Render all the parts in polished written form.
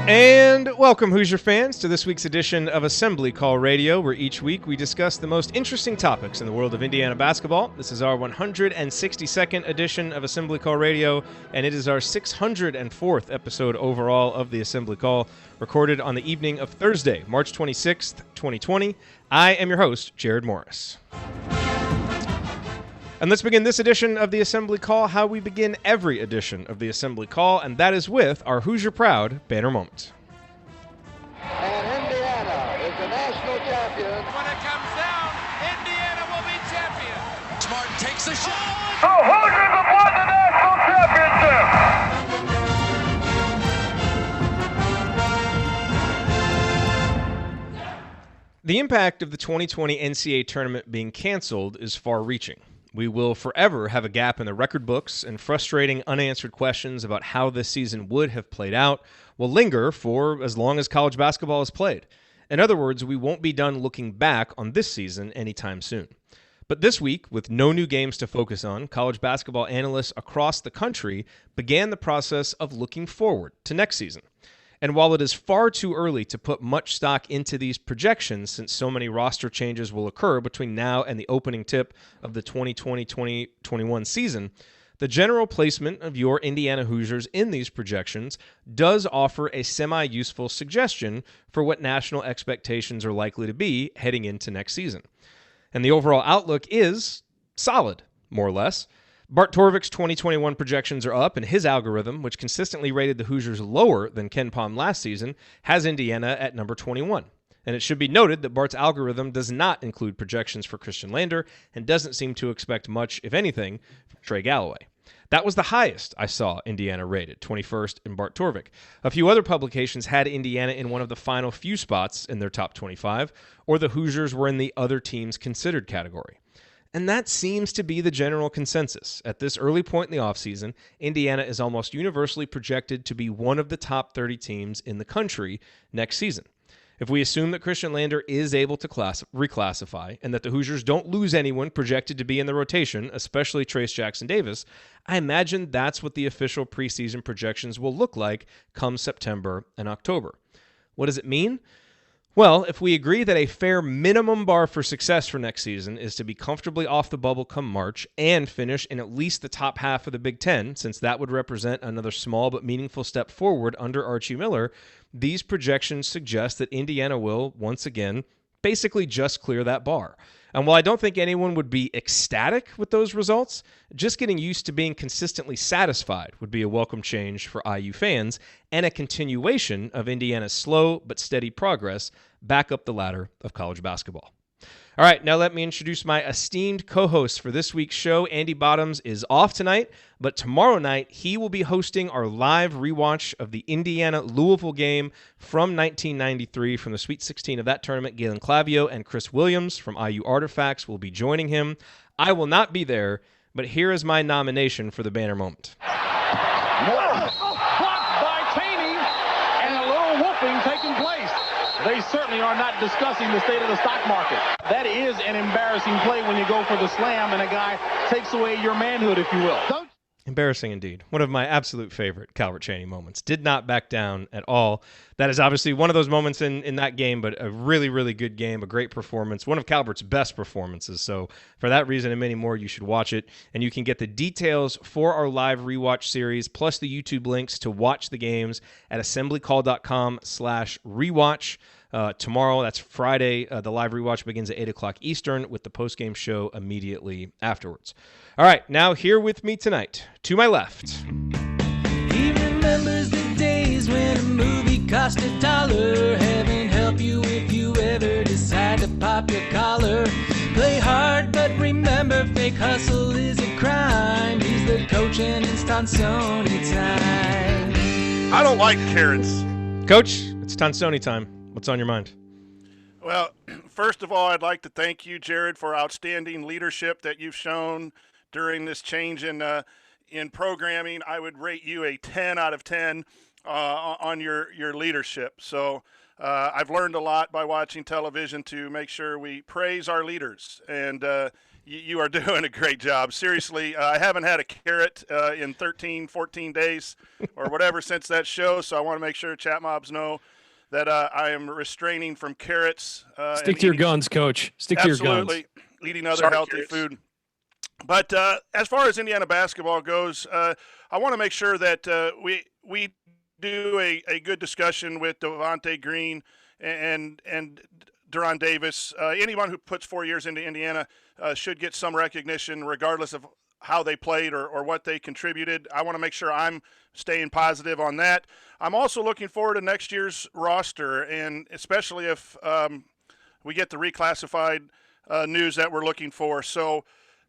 And welcome, Hoosier fans, to this week's edition of Assembly Call Radio, where each week we discuss the most interesting topics in the world of Indiana basketball. This is our 162nd edition of Assembly Call Radio, and it is our 604th episode overall of the Assembly Call, recorded on the evening of Thursday, March 26th, 2020. I am your host, Jerod Morris. And let's begin this edition of the Assembly Call how we begin every edition of the Assembly Call, and that is with our Hoosier Proud banner moment. And Indiana is the national champion. When it comes down, Indiana will be champion. Smart takes the shot. The Hoosiers have won the national championship. The impact of the 2020 NCAA tournament being canceled is far-reaching. We will forever have a gap in the record books, and frustrating unanswered questions about how this season would have played out will linger for as long as college basketball is played. In other words, we won't be done looking back on this season anytime soon. But this week, with no new games to focus on, college basketball analysts across the country began the process of looking forward to next season. And while it is far too early to put much stock into these projections, since so many roster changes will occur between now and the opening tip of the 2020-2021 season, the general placement of your Indiana Hoosiers in these projections does offer a semi-useful suggestion for what national expectations are likely to be heading into next season. And the overall outlook is solid, more or less. Bart Torvik's 2021 projections are up, and his algorithm, which consistently rated the Hoosiers lower than Ken Pom last season, has Indiana at number 21. And it should be noted that Bart's algorithm does not include projections for Christian Lander and doesn't seem to expect much, if anything, from Trey Galloway. That was the highest I saw Indiana rated, 21st in Bart Torvik. A few other publications had Indiana in one of the final few spots in their top 25, or the Hoosiers were in the other teams considered category. And that seems to be the general consensus. At this early point in the offseason, Indiana is almost universally projected to be one of the top 30 teams in the country next season. If we assume that Christian Lander is able to reclassify and that the Hoosiers don't lose anyone projected to be in the rotation, especially Trace Jackson-Davis, I imagine that's what the official preseason projections will look like come September and October. What does it mean? Well, if we agree that a fair minimum bar for success for next season is to be comfortably off the bubble come March and finish in at least the top half of the Big Ten, since that would represent another small but meaningful step forward under Archie Miller, these projections suggest that Indiana will, once again, basically just clear that bar. And while I don't think anyone would be ecstatic with those results, just getting used to being consistently satisfied would be a welcome change for IU fans and a continuation of Indiana's slow but steady progress back up the ladder of college basketball. All right, now let me introduce my esteemed co-host for this week's show. Andy Bottoms is off tonight, but tomorrow night he will be hosting our live rewatch of the Indiana-Louisville game from 1993 from the Sweet 16 of that tournament. Galen Clavio and Chris Williams from IU Artifacts will be joining him. I will not be there, but here is my nomination for the banner moment. Blocked by Taney, and a little whooping taking place. They certainly are not discussing the state of the stock market. That is an embarrassing play when you go for the slam and a guy takes away your manhood, if you will. Embarrassing indeed. One of my absolute favorite Calvert Chaney moments. Did not back down at all. That is obviously one of those moments in that game, but a really, really good game, a great performance, one of Calvert's best performances. So for that reason and many more, you should watch it. And you can get the details for our live rewatch series, plus the YouTube links to watch the games at assemblycall.com/rewatch. Tomorrow, that's Friday, the live rewatch begins at 8 o'clock Eastern with the postgame show immediately afterwards. All right, now here with me tonight, to my left. He remembers the days when a movie cost $1. Heaven help you if you ever decide to pop your collar. Play hard, but remember, fake hustle is a crime. He's the coach and it's Tonsoni time. I don't like carrots. Coach, it's Tonsoni time. What's on your mind? Well, first of all, I'd like to thank you, Jerod, for outstanding leadership that you've shown during this change in programming. I would rate you a 10 out of 10 on your leadership. So I've learned a lot by watching television to make sure we praise our leaders. And you are doing a great job. Seriously, I haven't had a carrot in 13, 14 days or whatever since that show, so I want to make sure chat mobs know that I am restraining from carrots. Stick to your guns, Coach. Stick to your guns. Absolutely. Eating other healthy food. But as far as Indiana basketball goes, I want to make sure that we do a good discussion with Devonte Green and Deron Davis. Anyone who puts 4 years into Indiana should get some recognition regardless of how they played or what they contributed. I want to make sure I'm staying positive on that. I'm also looking forward to next year's roster, and especially if we get the reclassified news that we're looking for. So,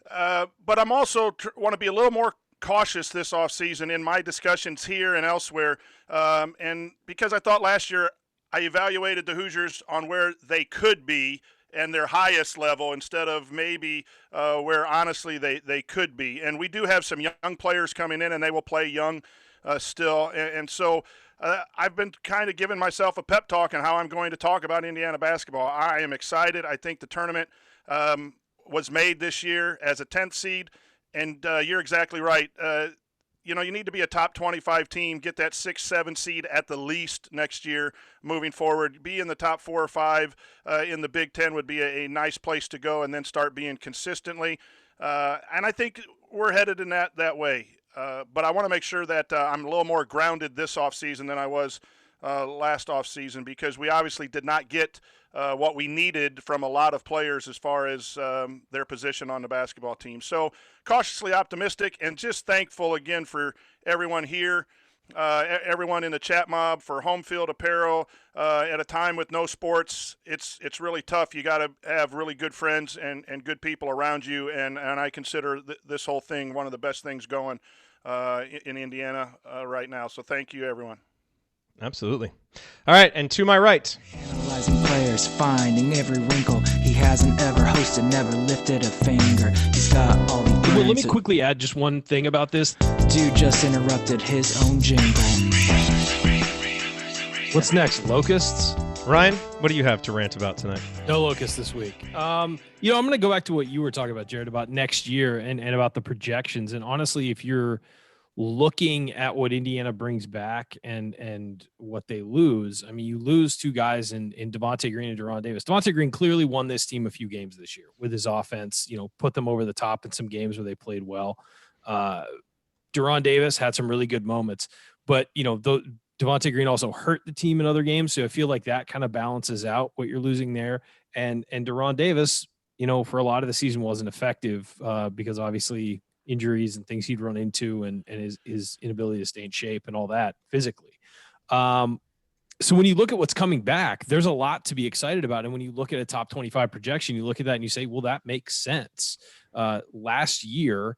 but I'm also want to be a little more cautious this offseason in my discussions here and elsewhere. And because I thought last year I evaluated the Hoosiers on where they could be and their highest level instead of maybe where honestly they could be. And we do have some young players coming in, and they will play young still. And so I've been kind of giving myself a pep talk on how I'm going to talk about Indiana basketball. I am excited. I think the tournament was made this year as a 10th seed. And you're exactly right. You need to be a top 25 team, get that 6-7 seed at the least next year moving forward. Be in the top 4 or 5 in the Big Ten would be a nice place to go, and then start being consistently. And I think we're headed in that way. But I want to make sure that I'm a little more grounded this offseason than I was last offseason, because we obviously did not get what we needed from a lot of players as far as their position on the basketball team. So cautiously optimistic, and just thankful again for everyone here, everyone in the chat mob, for Home Field Apparel. At a time with no sports, it's really tough. You got to have really good friends and good people around you, and I consider this whole thing one of the best things going in Indiana right now. So thank you, everyone. Absolutely. All right, and to my right. Analyzing players, finding every wrinkle. He hasn't ever hosted, never lifted a finger. He's got all the Well, let me quickly add just one thing about this. Dude just interrupted his own jingle. What's next? Locusts? Ryan, what do you have to rant about tonight? No locusts this week. I'm going to go back to what you were talking about, Jerod, about next year and about the projections. And honestly, if you're looking at what Indiana brings back and what they lose, I mean, you lose two guys in Devonte Green and Deron Davis. Devonte Green clearly won this team a few games this year with his offense, put them over the top in some games where they played well. Deron Davis had some really good moments, but, Devonte Green also hurt the team in other games. So I feel like that kind of balances out what you're losing there. And Deron Davis, for a lot of the season wasn't effective because obviously injuries and things he'd run into and his inability to stay in shape and all that physically. So when you look at what's coming back, there's a lot to be excited about. And when you look at a top 25 projection, you look at that and you say, well, that makes sense. Last year,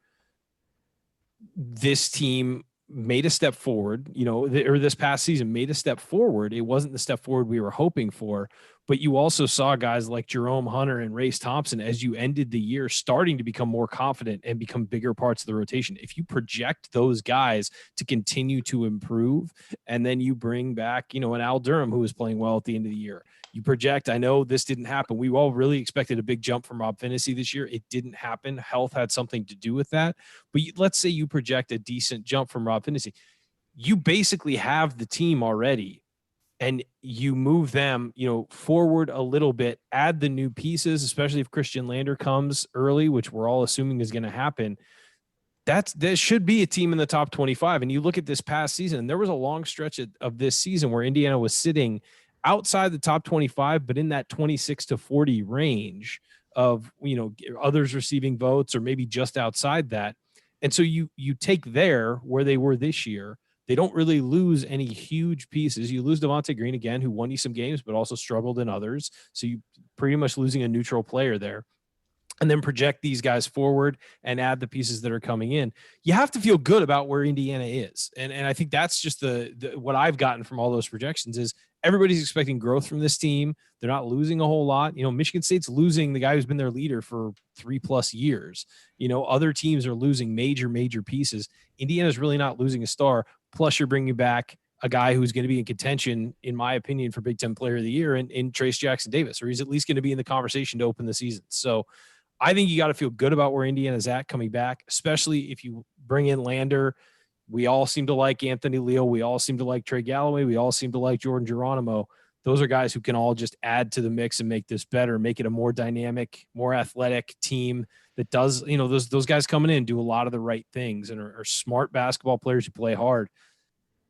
this team made a step forward, or this past season made a step forward. It wasn't the step forward we were hoping for, but you also saw guys like Jerome Hunter and Race Thompson as you ended the year starting to become more confident and become bigger parts of the rotation. If you project those guys to continue to improve, and then you bring back, an Al Durham who was playing well at the end of the year, you project, I know this didn't happen. We all really expected a big jump from Rob Finney this year. It didn't happen. Health had something to do with that. But let's say you project a decent jump from Rob Finney. You basically have the team already, and you move them, forward a little bit, add the new pieces, especially if Christian Lander comes early, which we're all assuming is going to happen. There should be a team in the top 25. And you look at this past season, and there was a long stretch of this season where Indiana was sitting outside the top 25, but in that 26 to 40 range of, others receiving votes or maybe just outside that. And so you take there where they were this year. They don't really lose any huge pieces. You lose Devonte Green again, who won you some games, but also struggled in others. So you pretty much losing a neutral player there. And then project these guys forward and add the pieces that are coming in. You have to feel good about where Indiana is. And I think that's just the what I've gotten from all those projections is everybody's expecting growth from this team. They're not losing a whole lot. Michigan State's losing the guy who's been their leader for 3+ years. Other teams are losing major pieces. Indiana's really not losing a star. Plus you're bringing back a guy who's going to be in contention, in my opinion, for Big Ten Player of the Year in Trace Jackson Davis, or he's at least going to be in the conversation to open the season. So I think you got to feel good about where Indiana's at coming back, especially if you bring in Lander. We all seem to like Anthony Leal. We all seem to like Trey Galloway. We all seem to like Jordan Geronimo. Those are guys who can all just add to the mix and make this better, make it a more dynamic, more athletic team that does, those guys coming in do a lot of the right things and are smart basketball players who play hard.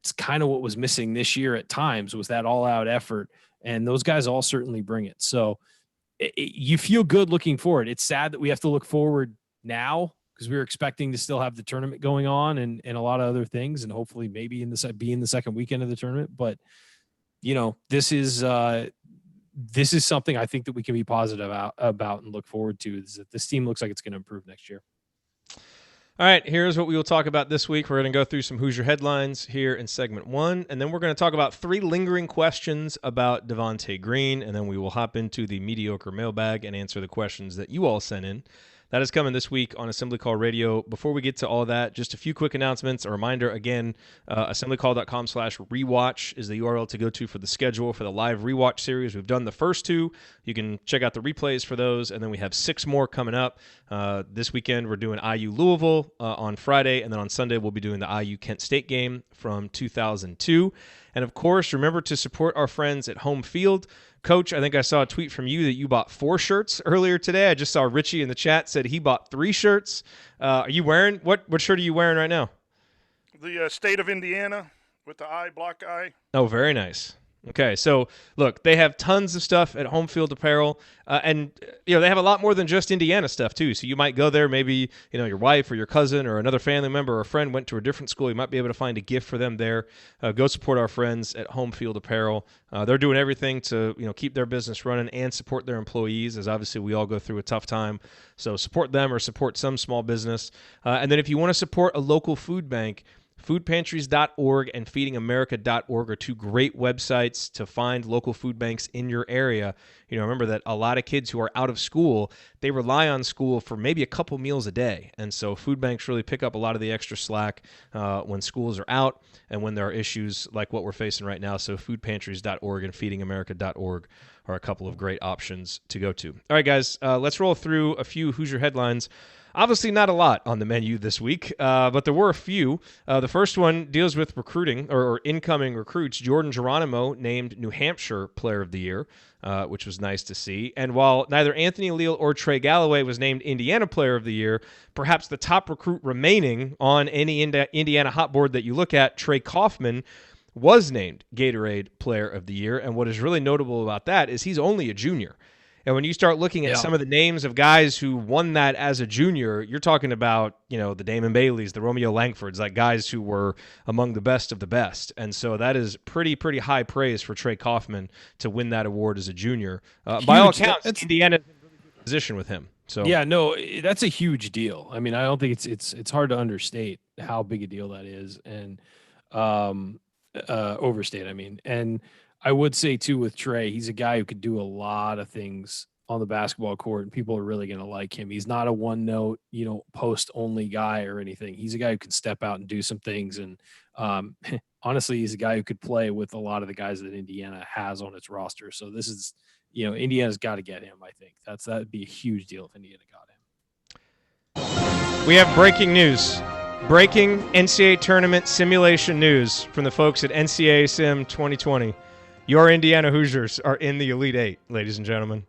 It's kind of what was missing this year at times was that all-out effort, and those guys all certainly bring it. So you feel good looking forward. It's sad that we have to look forward now because we were expecting to still have the tournament going on and a lot of other things, and hopefully maybe be in the second weekend of the tournament. But this is something I think that we can be positive about and look forward to. Is that this team looks like it's going to improve next year. All right, here's what we will talk about this week. We're going to go through some Hoosier headlines here in segment 1, and then we're going to talk about 3 lingering questions about Devonte Green, and then we will hop into the Mediocre Mailbag and answer the questions that you all sent in. That is coming this week on Assembly Call Radio. Before we get to all that, just a few quick announcements. A reminder, again, assemblycall.com/rewatch is the URL to go to for the schedule for the live rewatch series. We've done the first 2. You can check out the replays for those, and then we have 6 more coming up. This weekend, we're doing IU Louisville on Friday, and then on Sunday, we'll be doing the IU Kent State game from 2002. And, of course, remember to support our friends at Home Field. Coach, I think I saw a tweet from you that you bought 4 shirts earlier today. I just saw Richie in the chat said he bought 3 shirts. Are you wearing what shirt are you wearing right now? The state of Indiana with the block eye. Oh, very nice. Okay, so look, they have tons of stuff at Home Field Apparel, and they have a lot more than just Indiana stuff too. So you might go there, maybe your wife or your cousin or another family member or a friend went to a different school. You might be able to find a gift for them there. Go support our friends at Home Field Apparel. They're doing everything to keep their business running and support their employees, as obviously we all go through a tough time. So support them or support some small business. And then if you want to support a local food bank, foodpantries.org and feedingamerica.org are 2 great websites to find local food banks in your area. Remember that a lot of kids who are out of school, they rely on school for maybe a couple meals a day. And so food banks really pick up a lot of the extra slack when schools are out and when there are issues like what we're facing right now. So foodpantries.org and feedingamerica.org are a couple of great options to go to. All right, guys, let's roll through a few Hoosier headlines. Obviously not a lot on the menu this week, but there were a few. The first one deals with recruiting or incoming recruits. Jordan Geronimo named New Hampshire Player of the Year, which was nice to see. And while neither Anthony Leal or Trey Galloway was named Indiana Player of the Year, perhaps the top recruit remaining on any Indiana hot board that you look at, Trey Kaufman, was named Gatorade Player of the Year. And what is really notable about that is he's only a junior. And when you start looking at some of the names of guys who won that as a junior, you're talking about, the Damon Baileys, the Romeo Langfords, like guys who were among the best of the best. And so that is pretty high praise for Trey Kaufman to win that award as a junior. By all accounts, Indiana's in really good position with him. So yeah, no, that's a huge deal. I mean, I don't think it's hard to understate how big a deal that is and overstate. I mean, and I would say, too, with Trey, he's a guy who could do a lot of things on the basketball court, and people are really going to like him. He's not a one-note, post-only guy or anything. He's a guy who can step out and do some things. And honestly, he's a guy who could play with a lot of the guys that Indiana has on its roster. So this is, Indiana's got to get him, I think. That'd be a huge deal if Indiana got him. We have breaking news. Breaking NCAA tournament simulation news from the folks at NCAA Sim 2020. Your Indiana Hoosiers are in the Elite Eight, ladies and gentlemen.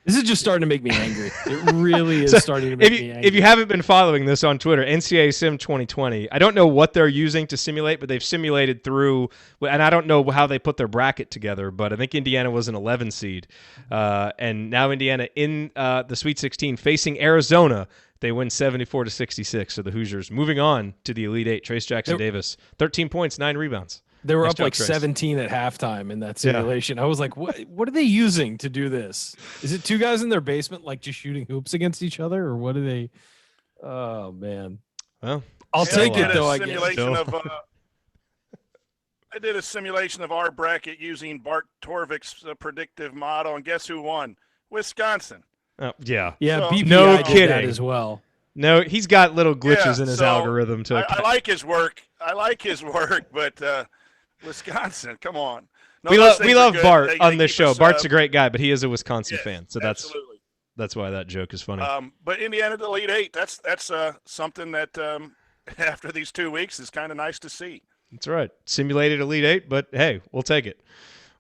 This is just starting to make me angry. It really is starting to make me angry. If you haven't been following this on Twitter, NCAA Sim 2020, I don't know what they're using to simulate, but they've simulated through, and I don't know how they put their bracket together, but I think Indiana was an 11 seed. And now Indiana in the Sweet 16 facing Arizona. They win 74-66. So the Hoosiers moving on to the Elite Eight. Trace Jackson-Davis, 13 points, 9 rebounds. They were up like 17 at halftime in that simulation. Yeah. I was like, what are they using to do this? Is it 2 guys in their basement like just shooting hoops against each other, or what are they? Oh, man. Well, I'll take it, though, I guess. I did a simulation of our bracket using Bart Torvik's predictive model, and guess who won? Wisconsin. Oh, yeah. Yeah, so, BPI no did kidding. that as well. No, he's got little glitches in his algorithm. I like his work. But Wisconsin, come on. No, we love Bart on this show. Bart's a great guy, but he is a Wisconsin fan, so that's absolutely. That's why that joke is funny. But Indiana to the Elite Eight, that's something that after these 2 weeks is kind of nice to see. That's right. Simulated Elite Eight, but hey, we'll take it.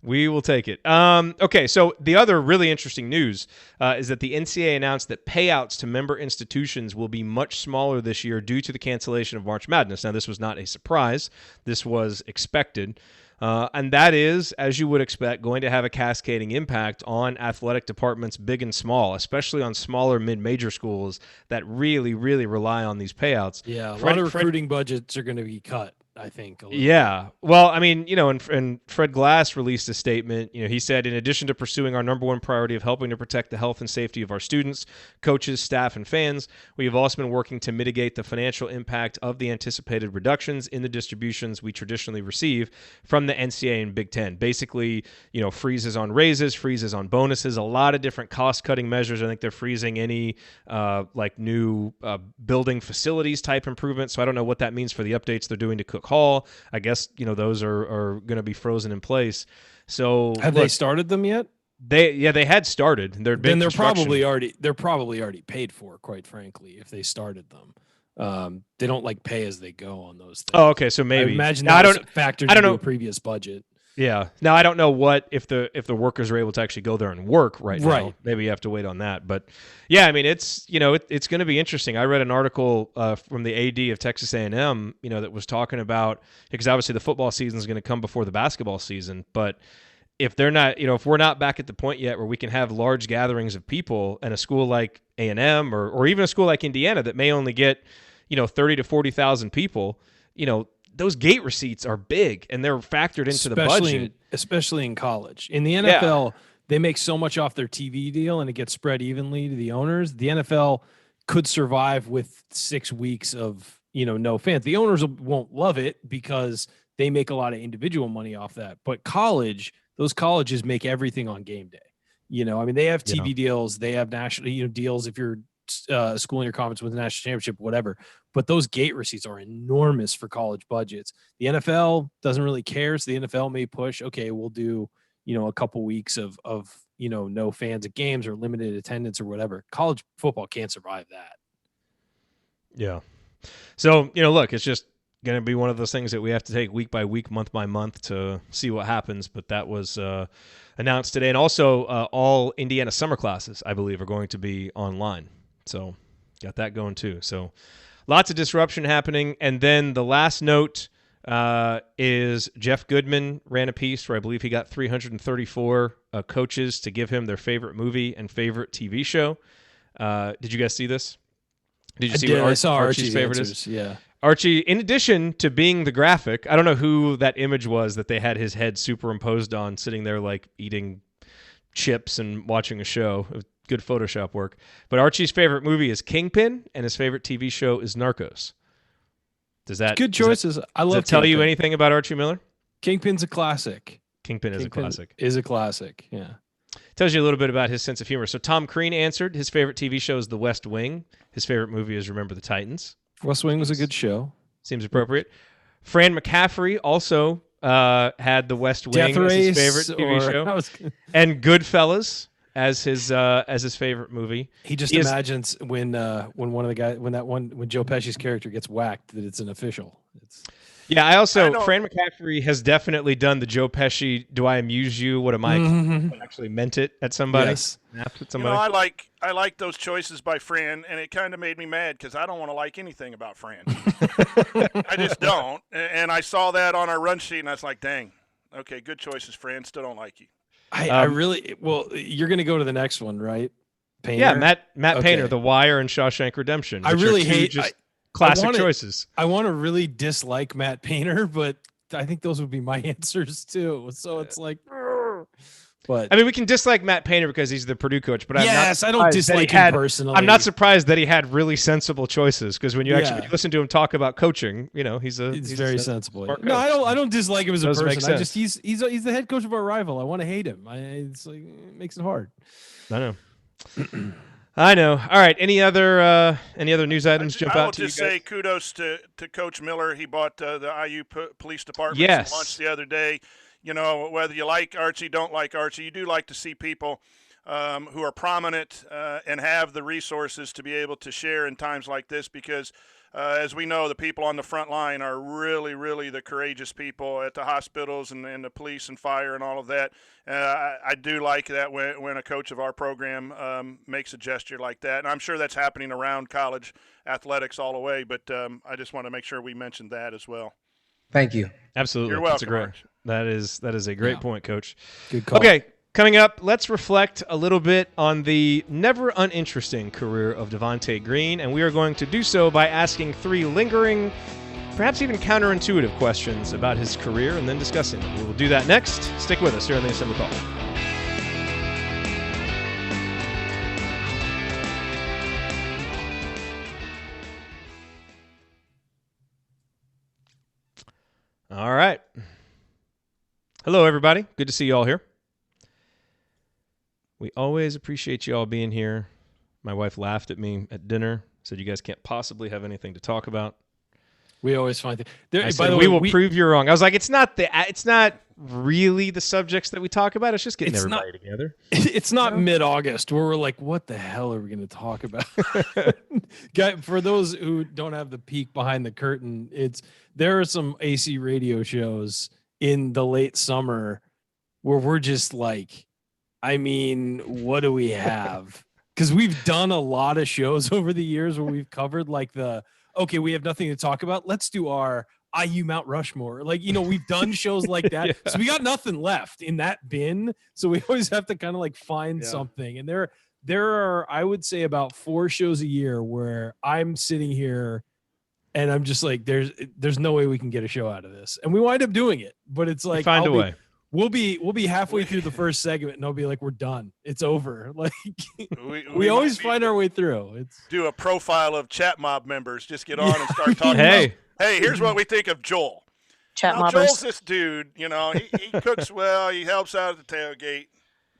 We will take it. Okay, so the other really interesting news is that the NCAA announced that payouts to member institutions will be much smaller this year due to the cancellation of March Madness. Now, this was not a surprise. This was expected. And that is, as you would expect, going to have a cascading impact on athletic departments big and small, especially on smaller mid-major schools that really, really rely on these payouts. Yeah, a lot of recruiting budgets are going to be cut, I think. Yeah. Well, I mean, and Fred Glass released a statement. He said, in addition to pursuing our number one priority of helping to protect the health and safety of our students, coaches, staff, and fans, we have also been working to mitigate the financial impact of the anticipated reductions in the distributions we traditionally receive from the NCAA and Big Ten. Basically, freezes on raises, freezes on bonuses, a lot of different cost-cutting measures. I think they're freezing any new building facilities type improvements. So I don't know what that means for the updates they're doing to Cook Hall. I guess those are going to be frozen in place. So have they started them yet? They had started. They're probably already paid for, quite frankly, if they started them. They don't pay as they go on those things. Oh, okay. So maybe I imagine that was factored into a previous budget. Yeah. Now I don't know what if the workers are able to actually go there and work right now. Maybe you have to wait on that. But yeah, I mean it's it's going to be interesting. I read an article from the AD of Texas A&M, that was talking about, because obviously the football season is going to come before the basketball season, but if they're not, if we're not back at the point yet where we can have large gatherings of people, and a school like A&M or even a school like Indiana that may only get 30 to 40,000 people, those gate receipts are big, and they're factored into the budget. Especially in college. In the NFL, they make so much off their TV deal, and it gets spread evenly to the owners. The NFL could survive with 6 weeks of no fans. The owners won't love it because they make a lot of individual money off that. But those colleges make everything on game day. They have TV deals, they have national deals if you're a school in your conference with a national championship, whatever. But those gate receipts are enormous for college budgets. The NFL doesn't really care. So the NFL may push, okay, we'll do, a couple weeks of no fans at games or limited attendance or whatever. College football can't survive that. Yeah. So, look, it's just going to be one of those things that we have to take week by week, month by month to see what happens. But that was announced today. And also all Indiana summer classes, I believe, are going to be online. So got that going too. So lots of disruption happening. And then the last note is Jeff Goodman ran a piece where I believe he got 334 coaches to give him their favorite movie and favorite TV show. Did you guys see this? Did you see what I saw Archie's favorite is? Yeah. Archie, in addition to being the graphic, I don't know who that image was that they had his head superimposed on, sitting there eating chips and watching a show. It was good Photoshop work. But Archie's favorite movie is Kingpin, and his favorite TV show is Narcos. Good choices. I love. Does that tell you anything about Archie Miller? Kingpin's a classic. Kingpin is a classic. Is a classic. Yeah. Tells you a little bit about his sense of humor. So Tom Crean answered his favorite TV show is The West Wing. His favorite movie is Remember the Titans. West Wing was a good show. Seems appropriate. Fran McCaffrey also had The West Wing as his favorite TV show, and Goodfellas as his favorite movie. He just imagines when one of the guys when Joe Pesci's character gets whacked that it's an official. Fran McCaffrey has definitely done the Joe Pesci "Do I amuse you? What am I?" Actually meant it at somebody. Yes. At somebody. I like those choices by Fran, and it kind of made me mad because I don't want to like anything about Fran. I just don't. And I saw that on our run sheet, and I was like, dang. Okay, good choices, Fran. Still don't like you. I really – well, you're going to go to the next one, right? Painter? Yeah, Matt Painter, The Wire and Shawshank Redemption. I really hate – classic choices. I want to really dislike Matt Painter, but I think those would be my answers too. So it's like – but I mean, we can dislike Matt Painter because he's the Purdue coach, but I don't dislike him personally. I'm not surprised that he had really sensible choices because when you actually listen to him talk about coaching, he's very sensible. No, I don't dislike him as a person. I just he's the head coach of our rival. I want to hate him. It makes it hard. I know. I know. All right. Any other news items jump out to you guys? I will just say kudos to Coach Miller. He bought the IU police department some lunch the other day. Whether you like Archie, don't like Archie, you do like to see people who are prominent and have the resources to be able to share in times like this, because as we know, the people on the front line are really, really the courageous people at the hospitals and the police and fire and all of that. I do like that when a coach of our program makes a gesture like that. And I'm sure that's happening around college athletics all the way, but I just want to make sure we mentioned that as well. Thank you. Absolutely. You're welcome, That is a great point, Coach. Good call. Okay, coming up, let's reflect a little bit on the never uninteresting career of Devonte Green, and we are going to do so by asking 3 lingering, perhaps even counterintuitive questions about his career and then discussing them. We will do that next. Stick with us here on the Assembly Call. All right. Hello, everybody. Good to see you all here. We always appreciate you all being here. My wife laughed at me at dinner, said you guys can't possibly have anything to talk about. We always find I said, we will prove you wrong. I was like, it's not really the subjects that we talk about. It's just getting everybody together. It's not mid-August where we're like, what the hell are we going to talk about? For those who don't have the peek behind the curtain, there are some AC radio shows in the late summer where we're just like, I mean, what do we have? Because we've done a lot of shows over the years where we've covered like okay, we have nothing to talk about. Let's do our IU Mount Rushmore. Like, we've done shows like that. Yeah. So we got nothing left in that bin. So we always have to kind of like find something. And there are, I would say, about 4 shows a year where I'm sitting here and I'm just like, there's no way we can get a show out of this. And we wind up doing it. But it's like, find a way. We'll be halfway through the first segment and I'll be like, we're done. It's over. Like we always find our way through. Do a profile of Chat Mob members. Just get on and start talking. Hey, here's what we think of Joel. Chat mobbers. Joel's this dude. He cooks well. He helps out at the tailgate.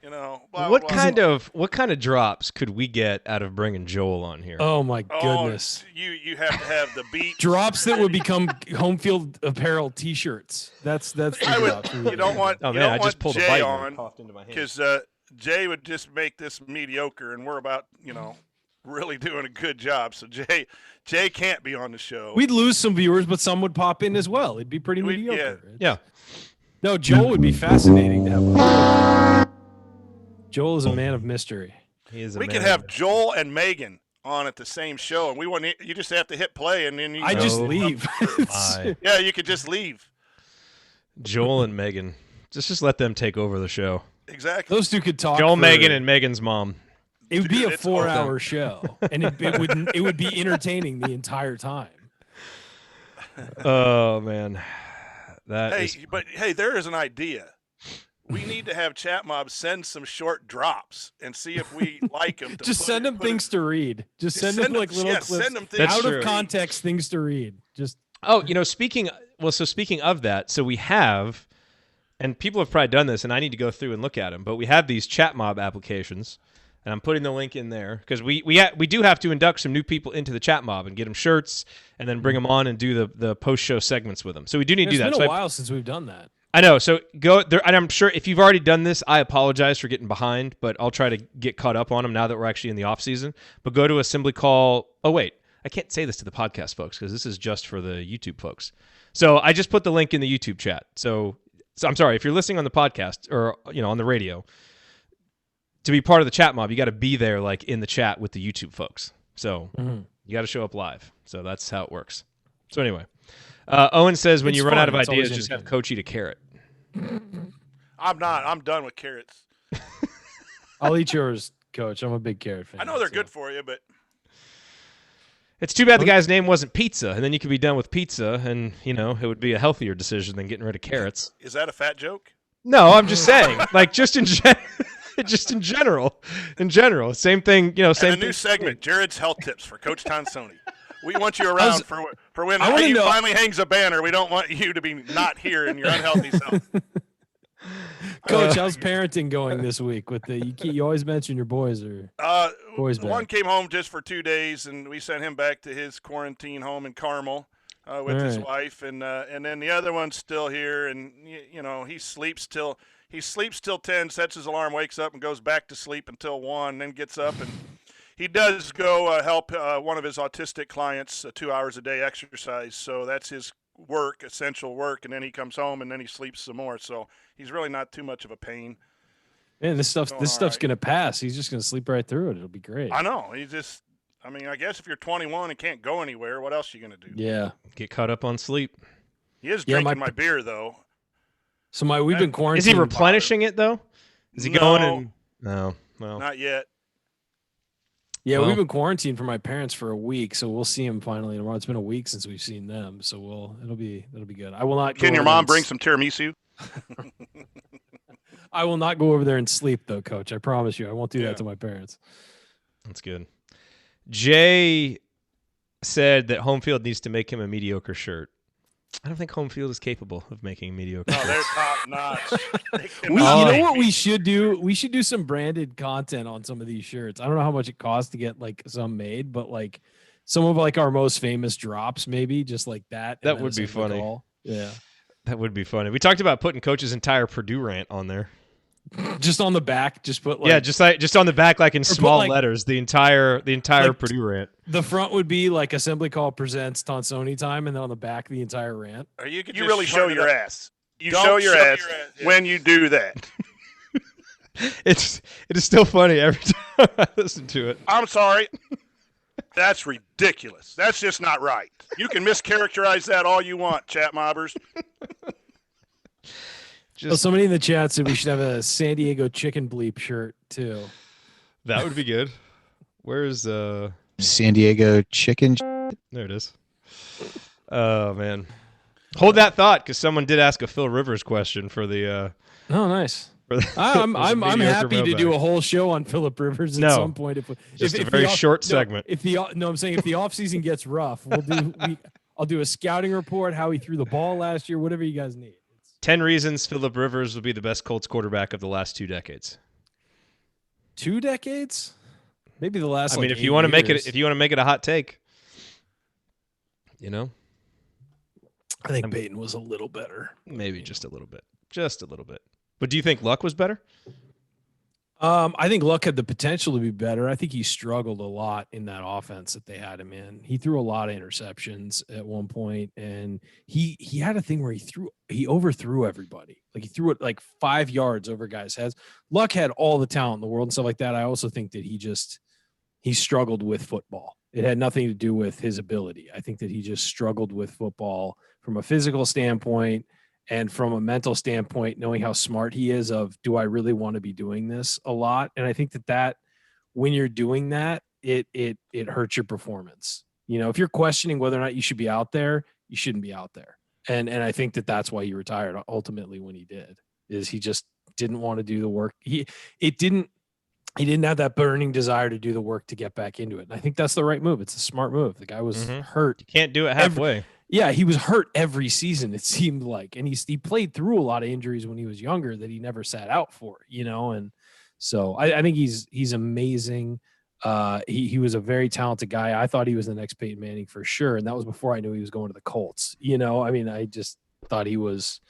Blah, what blah, kind blah. of drops could we get out of bringing Joel on here? Oh my goodness! You have to have the beat drops that would become home field apparel T-shirts. That's the drops. You don't want. Oh you man, don't I want just pulled Jay a bite on and coughed into my hand. because Jay would just make this mediocre, and we're about really doing a good job. So Jay can't be on the show. We'd lose some viewers, but some would pop in as well. It'd be pretty mediocre. Yeah. No, Joel would be fascinating to have. Joel is a man of mystery. He is. We could have Joel and Megan on at the same show, and we wouldn't. You just have to hit play, and then I just leave. Yeah, you could just leave. Joel and Megan. Just let them take over the show. Exactly. Those two could talk. Joel, Megan, and Megan's mom. It would be a 4-hour show, and it would be entertaining the entire time. Oh man, But there is an idea. We need to have Chat Mob send some short drops and see if we like them. Just send them things to read. Just send them like little clips. Send them things out of context things to read. Just speaking of that, so we have, and people have probably done this, and I need to go through and look at them. But we have these Chat Mob applications, and I'm putting the link in there because we do have to induct some new people into the Chat Mob and get them shirts, and then bring them on and do the post show segments with them. So we do need to do that. It's been a while since we've done that. I know. So go there, and I'm sure if you've already done this, I apologize for getting behind, but I'll try to get caught up on them now that we're actually in the off season. But go to Assembly Call. Oh wait, I can't say this to the podcast folks because this is just for the YouTube folks. So I just put the link in the YouTube chat. So I'm sorry if you're listening on the podcast or on the radio. To be part of the Chat Mob, you got to be there, like in the chat with the YouTube folks. So you got to show up live. So that's how it works. So anyway. Owen says when you run out of ideas, just have Coach eat a carrot. I'm not. I'm done with carrots. I'll eat yours, Coach. I'm a big carrot fan. I know they're good for you, but it's too bad the guy's name wasn't Pizza, and then you could be done with pizza, and it would be a healthier decision than getting rid of carrots. Is that a fat joke? No, I'm just saying, like just in general, same thing. Same. And a new segment, Jerod's Health Tips for Coach Tonsoni. We want you around for when he finally hangs a banner. We don't want you to be not here in your unhealthy self. Coach, how's parenting going this week? With you always mention your boys or boys. One came home just for 2 days, and we sent him back to his quarantine home in Carmel with his wife, and then the other one's still here, and he sleeps till he sleeps till 10, sets his alarm, wakes up, and goes back to sleep until 1, then gets up and he does go help one of his autistic clients 2 hours a day exercise. So that's his work, essential work, and then he comes home and then he sleeps some more. So he's really not too much of a pain. Man, this stuff's right. gonna pass. He's just gonna sleep right through it. It'll be great. I know. I guess if you're 21 and can't go anywhere, what else are you gonna do? Yeah. Get caught up on sleep. He is drinking my beer though. So we've been quarantined. Is he replenishing it though? Is he going and no? Well, not yet. Yeah, we've been quarantined for my parents for a week, so we'll see him finally tomorrow. It's been a week since we've seen them, so it'll be good. I will not. Can your mom bring some tiramisu? I will not go over there and sleep though, Coach. I promise you, I won't do that to my parents. That's good. Jay said that home field needs to make him a mediocre shirt. I don't think home field is capable of making mediocre. No, they're top notch. You know what we should do? We should do some branded content on some of these shirts. I don't know how much it costs to get like some made, but like some of like our most famous drops, maybe just like that. That would be funny. Yeah, that would be funny. We talked about putting Coach's entire Purdue rant on there. Just on the back, just put like just on the back, like in small letters, the entire like, Purdue rant. The front would be like Assembly Call presents Tonsoni time, and then on the back the entire rant. Or you really show your ass. You show your ass when you do that. It is still funny every time I listen to it. I'm sorry. That's ridiculous. That's just not right. You can mischaracterize that all you want, chat mobbers. Somebody in the chat said we should have a San Diego chicken bleep shirt too. That would be good. Where's San Diego chicken? There it is. Oh man, hold that thought because someone did ask a Phil Rivers question for the. Oh, nice. I'm happy to do a whole show on Phillip Rivers at some point. If a very short segment. I'm saying if the offseason gets rough, I'll do a scouting report, how he threw the ball last year, whatever you guys need. 10 reasons Phillip Rivers will be the best Colts quarterback of the last 2 decades. 2 decades? Maybe the last. I mean, if you want to make it a hot take, you know. I think Peyton was a little better. Maybe just a little bit. But do you think Luck was better? I think Luck had the potential to be better. I think he struggled a lot in that offense that they had him in. He threw a lot of interceptions at one point, and he had a thing where he overthrew everybody. Like he threw it like 5 yards over guys' heads. Luck had all the talent in the world and stuff like that. I also think that he struggled with football. It had nothing to do with his ability. I think that he just struggled with football from a physical standpoint. And from a mental standpoint, knowing how smart he is of, do I really want to be doing this a lot? And I think that when you're doing that, it hurts your performance. You know, if you're questioning whether or not you should be out there, you shouldn't be out there. And I think that's why he retired ultimately when he did, is he just didn't want to do the work. He didn't have that burning desire to do the work to get back into it. And I think that's the right move. It's a smart move. The guy was hurt. You can't do it halfway. Yeah, he was hurt every season, it seemed like. And he played through a lot of injuries when he was younger that he never sat out for, you know? And so I think he's amazing. He was a very talented guy. I thought he was the next Peyton Manning for sure. And that was before I knew he was going to the Colts. You know, I mean, I just thought he was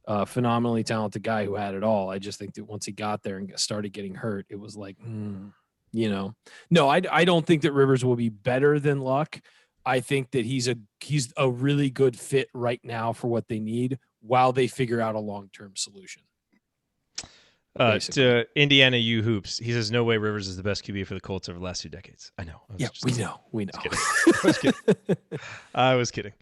a phenomenally talented guy who had it all. I just think that once he got there and started getting hurt, it was like, you know. No, I don't think that Rivers will be better than Luck. I think that he's a really good fit right now for what they need while they figure out a long-term solution. To Indiana U Hoops, he says no way Rivers is the best QB for the Colts over the last 2 decades. I know. We know. I was kidding.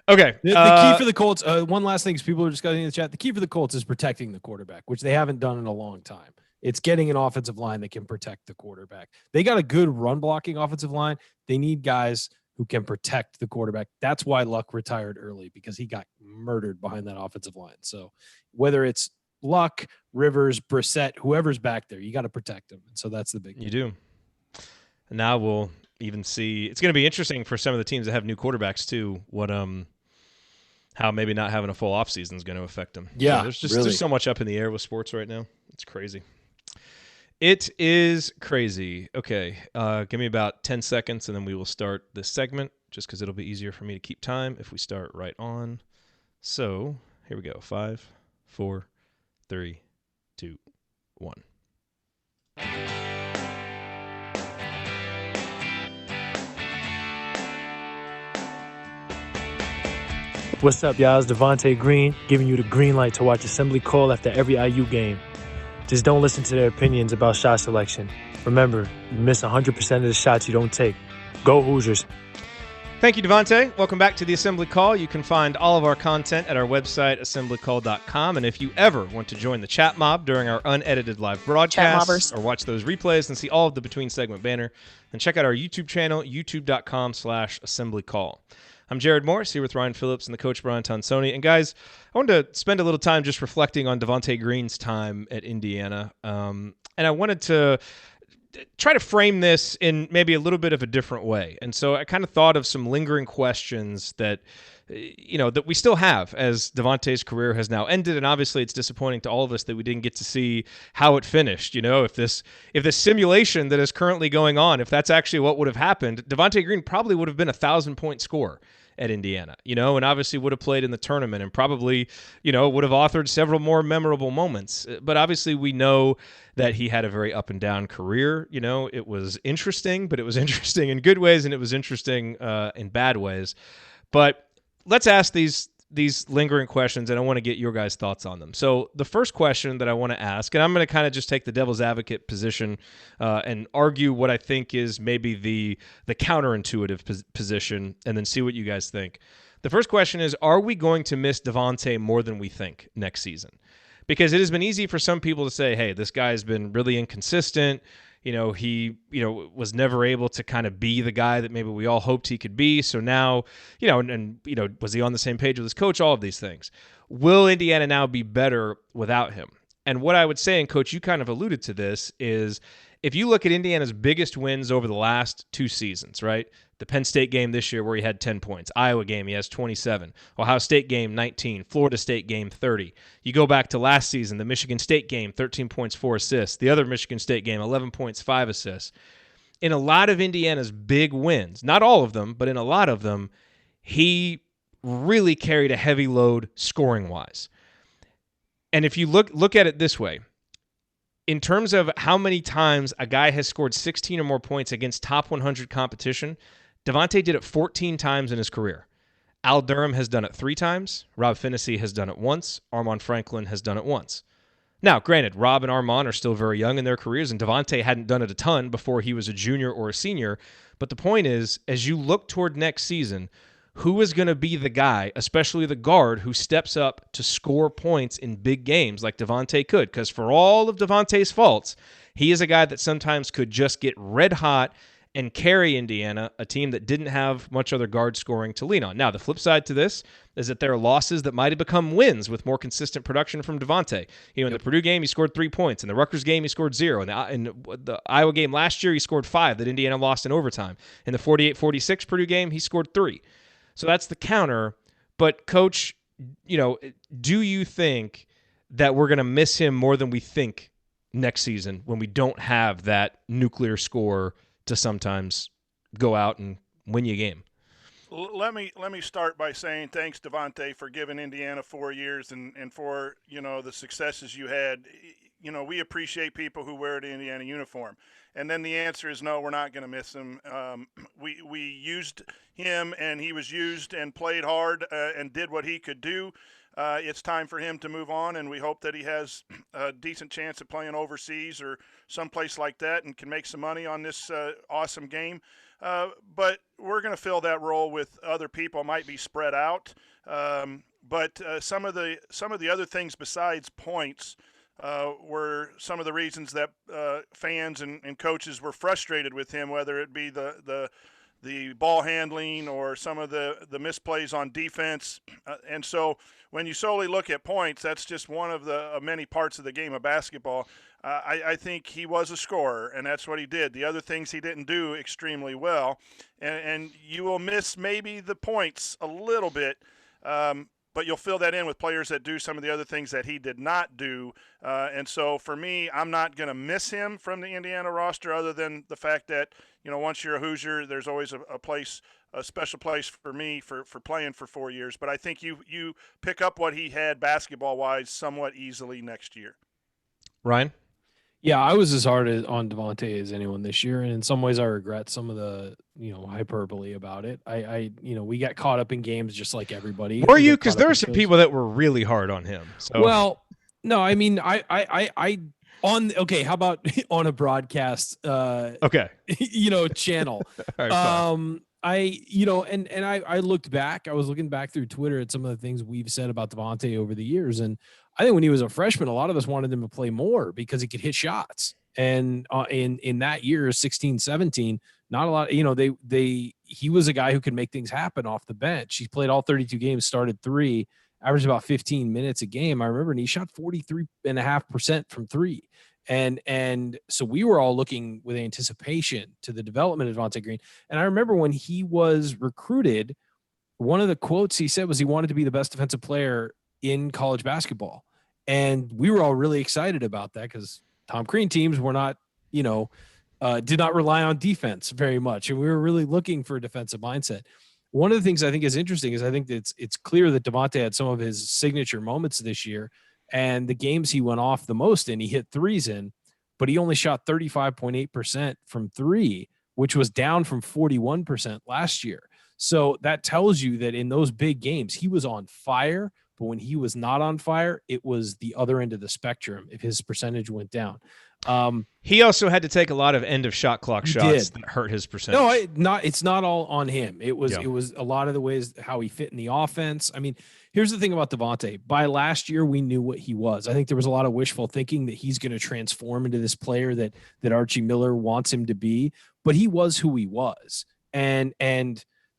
Okay. The key for the Colts, one last thing, because people are discussing in the chat, the key for the Colts is protecting the quarterback, which they haven't done in a long time. It's getting an offensive line that can protect the quarterback. They got a good run-blocking offensive line. They need guys who can protect the quarterback. That's why Luck retired early, because he got murdered behind that offensive line. So whether it's Luck, Rivers, Brissett, whoever's back there, you got to protect them. And so that's the big thing. You do. And now we'll even see. It's going to be interesting for some of the teams that have new quarterbacks too. How maybe not having a full offseason is going to affect them. Yeah, so there's so much up in the air with sports right now. It's crazy. It is crazy. Okay, give me about 10 seconds, and then we will start this segment, just because it'll be easier for me to keep time if we start right on. So here we go. 5, 4, 3, 2, 1. What's up, y'all? It's Devonte Green giving you the green light to watch Assembly Call after every IU game. Just don't listen to their opinions about shot selection. Remember, you miss 100% of the shots you don't take. Go Hoosiers. Thank you, Devonte. Welcome back to the Assembly Call. You can find all of our content at our website, assemblycall.com. And if you ever want to join the chat mob during our unedited live broadcasts or watch those replays and see all of the Between Segment banner, then check out our YouTube channel, youtube.com/assemblycall. I'm Jerod Morris here with Ryan Phillips and the coach Brian Tonsoni. And guys, I wanted to spend a little time just reflecting on Devonte Green's time at Indiana. And I wanted to try to frame this in maybe a little bit of a different way. And so I kind of thought of some lingering questions that, that we still have as Devonte's career has now ended. And obviously it's disappointing to all of us that we didn't get to see how it finished. If this simulation that is currently going on, if that's actually what would have happened, Devonte Green probably would have been a 1,000-point scorer at Indiana, and obviously would have played in the tournament and probably, would have authored several more memorable moments. But obviously we know that he had a very up and down career. It was interesting, but it was interesting in good ways and it was interesting in bad ways. But let's ask these lingering questions, and I want to get your guys' thoughts on them. So the first question that I want to ask, and I'm going to kind of just take the devil's advocate position and argue what I think is maybe the counterintuitive position, and then see what you guys think. The first question is, are we going to miss Devonte more than we think next season? Because it has been easy for some people to say, hey, this guy's been really inconsistent. He was never able to kind of be the guy that maybe we all hoped he could be. So now, was he on the same page with his coach? All of these things. Will Indiana now be better without him? And what I would say, and Coach, you kind of alluded to this, is if you look at Indiana's biggest wins over the last 2 seasons, right? The Penn State game this year where he had 10 points. Iowa game, he has 27. Ohio State game, 19. Florida State game, 30. You go back to last season, the Michigan State game, 13 points, 4 assists. The other Michigan State game, 11 points, 5 assists. In a lot of Indiana's big wins, not all of them, but in a lot of them, he really carried a heavy load scoring-wise. And if you look at it this way, in terms of how many times a guy has scored 16 or more points against top 100 competition, Devonte did it 14 times in his career. Al Durham has done it 3 times. Rob Finney has done it once. Armand Franklin has done it once. Now, granted, Rob and Armand are still very young in their careers, and Devonte hadn't done it a ton before he was a junior or a senior. But the point is, as you look toward next season, who is going to be the guy, especially the guard, who steps up to score points in big games like Devonte could? Because for all of Devonte's faults, he is a guy that sometimes could just get red hot and carry Indiana, a team that didn't have much other guard scoring to lean on. Now, the flip side to this is that there are losses that might have become wins with more consistent production from Devonte. In the Purdue game, he scored 3 points. In the Rutgers game, he scored 0. In the Iowa game last year, he scored 5 that Indiana lost in overtime. In the 48-46 Purdue game, he scored 3. So that's the counter. But, Coach, do you think that we're going to miss him more than we think next season when we don't have that nuclear score to sometimes go out and win you a game? Let me start by saying thanks, Devonte, for giving Indiana 4 years and for the successes you had. We appreciate people who wear the Indiana uniform. And then the answer is no, we're not going to miss him. We used him, and he was used and played hard and did what he could do. It's time for him to move on, and we hope that he has a decent chance at playing overseas or someplace like that and can make some money on this awesome game. But we're going to fill that role with other people. Might be spread out, but some of the other things besides points were some of the reasons that fans and coaches were frustrated with him, whether it be the ball handling or some of the misplays on defense. And so when you solely look at points, that's just one of the many parts of the game of basketball. I think he was a scorer, and that's what he did. The other things he didn't do extremely well. And you will miss maybe the points a little bit, but you'll fill that in with players that do some of the other things that he did not do. And so for me, I'm not going to miss him from the Indiana roster other than the fact that, once you're a Hoosier, there's always a special place for me for playing for 4 years. But I think you pick up what he had basketball-wise somewhat easily next year. Ryan? Yeah, I was as hard on Devonte as anyone this year, and in some ways, I regret some of the hyperbole about it. We got caught up in games just like everybody. Were you? Because there are some people that were really hard on him. So. Well, no, I mean, okay, how about on a broadcast? Okay. Channel. All right, I looked back. I was looking back through Twitter at some of the things we've said about Devonte over the years, and I think when he was a freshman, a lot of us wanted him to play more because he could hit shots. And in that year, 16, 17, not a lot. He was a guy who could make things happen off the bench. He played all 32 games, started 3, averaged about 15 minutes a game. I remember, and he shot 43.5% from 3. And so we were all looking with anticipation to the development of Devonte Green. And I remember when he was recruited, one of the quotes he said was he wanted to be the best defensive player in college basketball. And we were all really excited about that because Tom Crean teams were not, did not rely on defense very much. And we were really looking for a defensive mindset. One of the things I think is interesting is I think that it's clear that Devonte had some of his signature moments this year, and the games he went off the most in, he hit threes in, but he only shot 35.8% from 3, which was down from 41% last year. So that tells you that in those big games, he was on fire, but when he was not on fire, it was the other end of the spectrum if his percentage went down. He also had to take a lot of end of shot clock shots that hurt his percentage. No, it's not all on him. It was a lot of the ways how he fit in the offense. I mean, here's the thing about Devonte. By last year, we knew what he was. I think there was a lot of wishful thinking that he's going to transform into this player that Archie Miller wants him to be, but he was who he was. And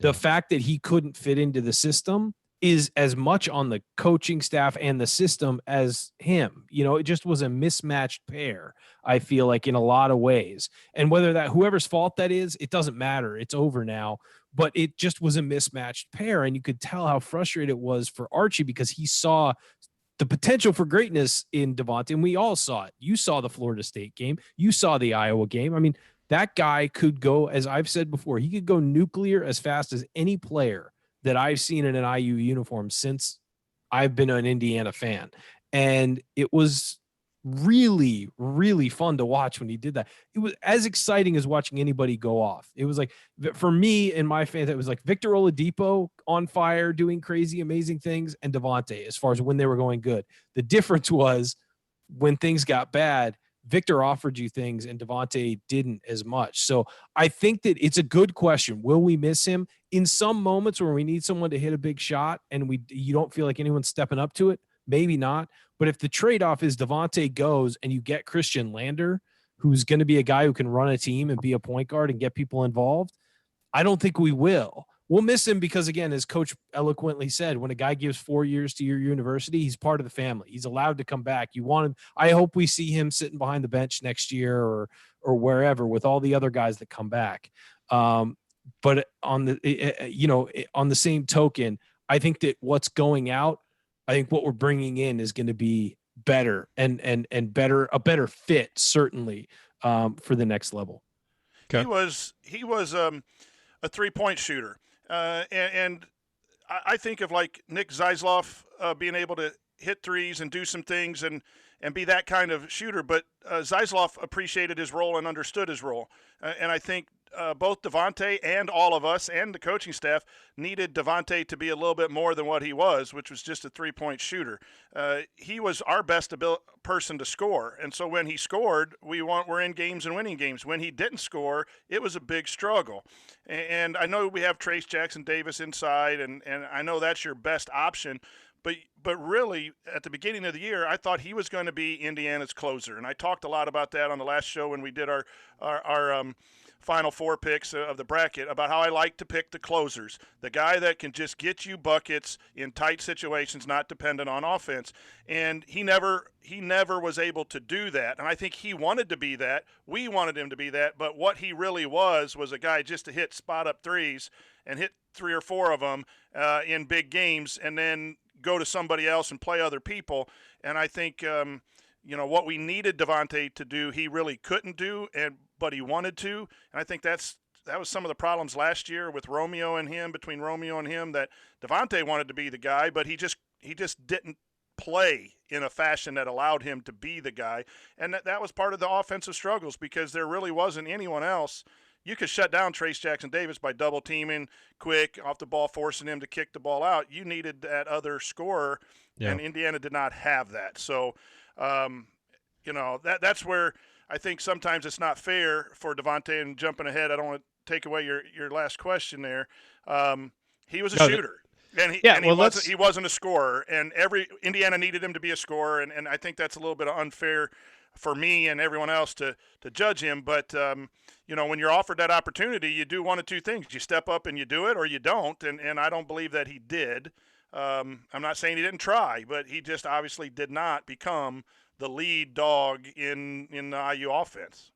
the fact that he couldn't fit into the system is as much on the coaching staff and the system as him. It just was a mismatched pair, I feel like, in a lot of ways. And whether that whoever's fault that is, it doesn't matter. It's over now. But it just was a mismatched pair. And you could tell how frustrated it was for Archie because he saw the potential for greatness in Devonte, and we all saw it. You saw the Florida State game. You saw the Iowa game. I mean, that guy could go, as I've said before, he could go nuclear as fast as any player that I've seen in an IU uniform since I've been an Indiana fan. And it was really, really fun to watch when he did that. It was as exciting as watching anybody go off. It was like, for me and my fans, it was like Victor Oladipo on fire, doing crazy, amazing things, and Devonte as far as when they were going good. The difference was when things got bad, Victor offered you things and Devonte didn't as much. So I think that it's a good question. Will we miss him in some moments where we need someone to hit a big shot and you don't feel like anyone's stepping up to it? Maybe not. But if the trade-off is Devonte goes and you get Christian Lander, who's going to be a guy who can run a team and be a point guard and get people involved, I don't think we will. We'll miss him because, again, as Coach eloquently said, when a guy gives 4 years to your university, he's part of the family. He's allowed to come back. You want him. I hope we see him sitting behind the bench next year or wherever with all the other guys that come back. But on the same token, I think that what's going out, I think what we're bringing in is going to be better and better, a better fit certainly for the next level. Okay. He was a 3-point shooter. And I think of like Nick Zeisloff being able to hit threes and do some things and be that kind of shooter. But Zeisloff appreciated his role and understood his role. And I think both Devonte and all of us and the coaching staff needed Devonte to be a little bit more than what he was, which was just a 3-point shooter. He was our best person to score. And so when he scored, we're in games and winning games. When he didn't score, it was a big struggle. And I know we have Trace Jackson Davis inside, and I know that's your best option. But really, at the beginning of the year, I thought he was going to be Indiana's closer. And I talked a lot about that on the last show when we did our Final Four picks of the bracket, about how I like to pick the closers, the guy that can just get you buckets in tight situations, not dependent on offense. And he never was able to do that. And I think he wanted to be that. We wanted him to be that. But what he really was a guy just to hit spot-up threes and hit 3 or 4 of them in big games and then go to somebody else and play other people. And I think what we needed Devonte to do, he really couldn't do, but he wanted to. And I think that was some of the problems last year with Romeo and him, between Romeo and him, that Devonte wanted to be the guy, but he just didn't play in a fashion that allowed him to be the guy. And that was part of the offensive struggles because there really wasn't anyone else. You could shut down Trace Jackson-Davis by double teaming quick off the ball, forcing him to kick the ball out. You needed that other scorer, and Indiana did not have that. So, that's where I think sometimes it's not fair for Devonte. And jumping ahead, I don't want to take away your last question there. He was a shooter. And he wasn't a scorer, and Indiana needed him to be a scorer, and I think that's a little bit unfair for me and everyone else to judge him. But when you're offered that opportunity, you do one of two things: you step up and you do it, or you don't. And I don't believe that he did. I'm not saying he didn't try, but he just obviously did not become the lead dog in the IU offense.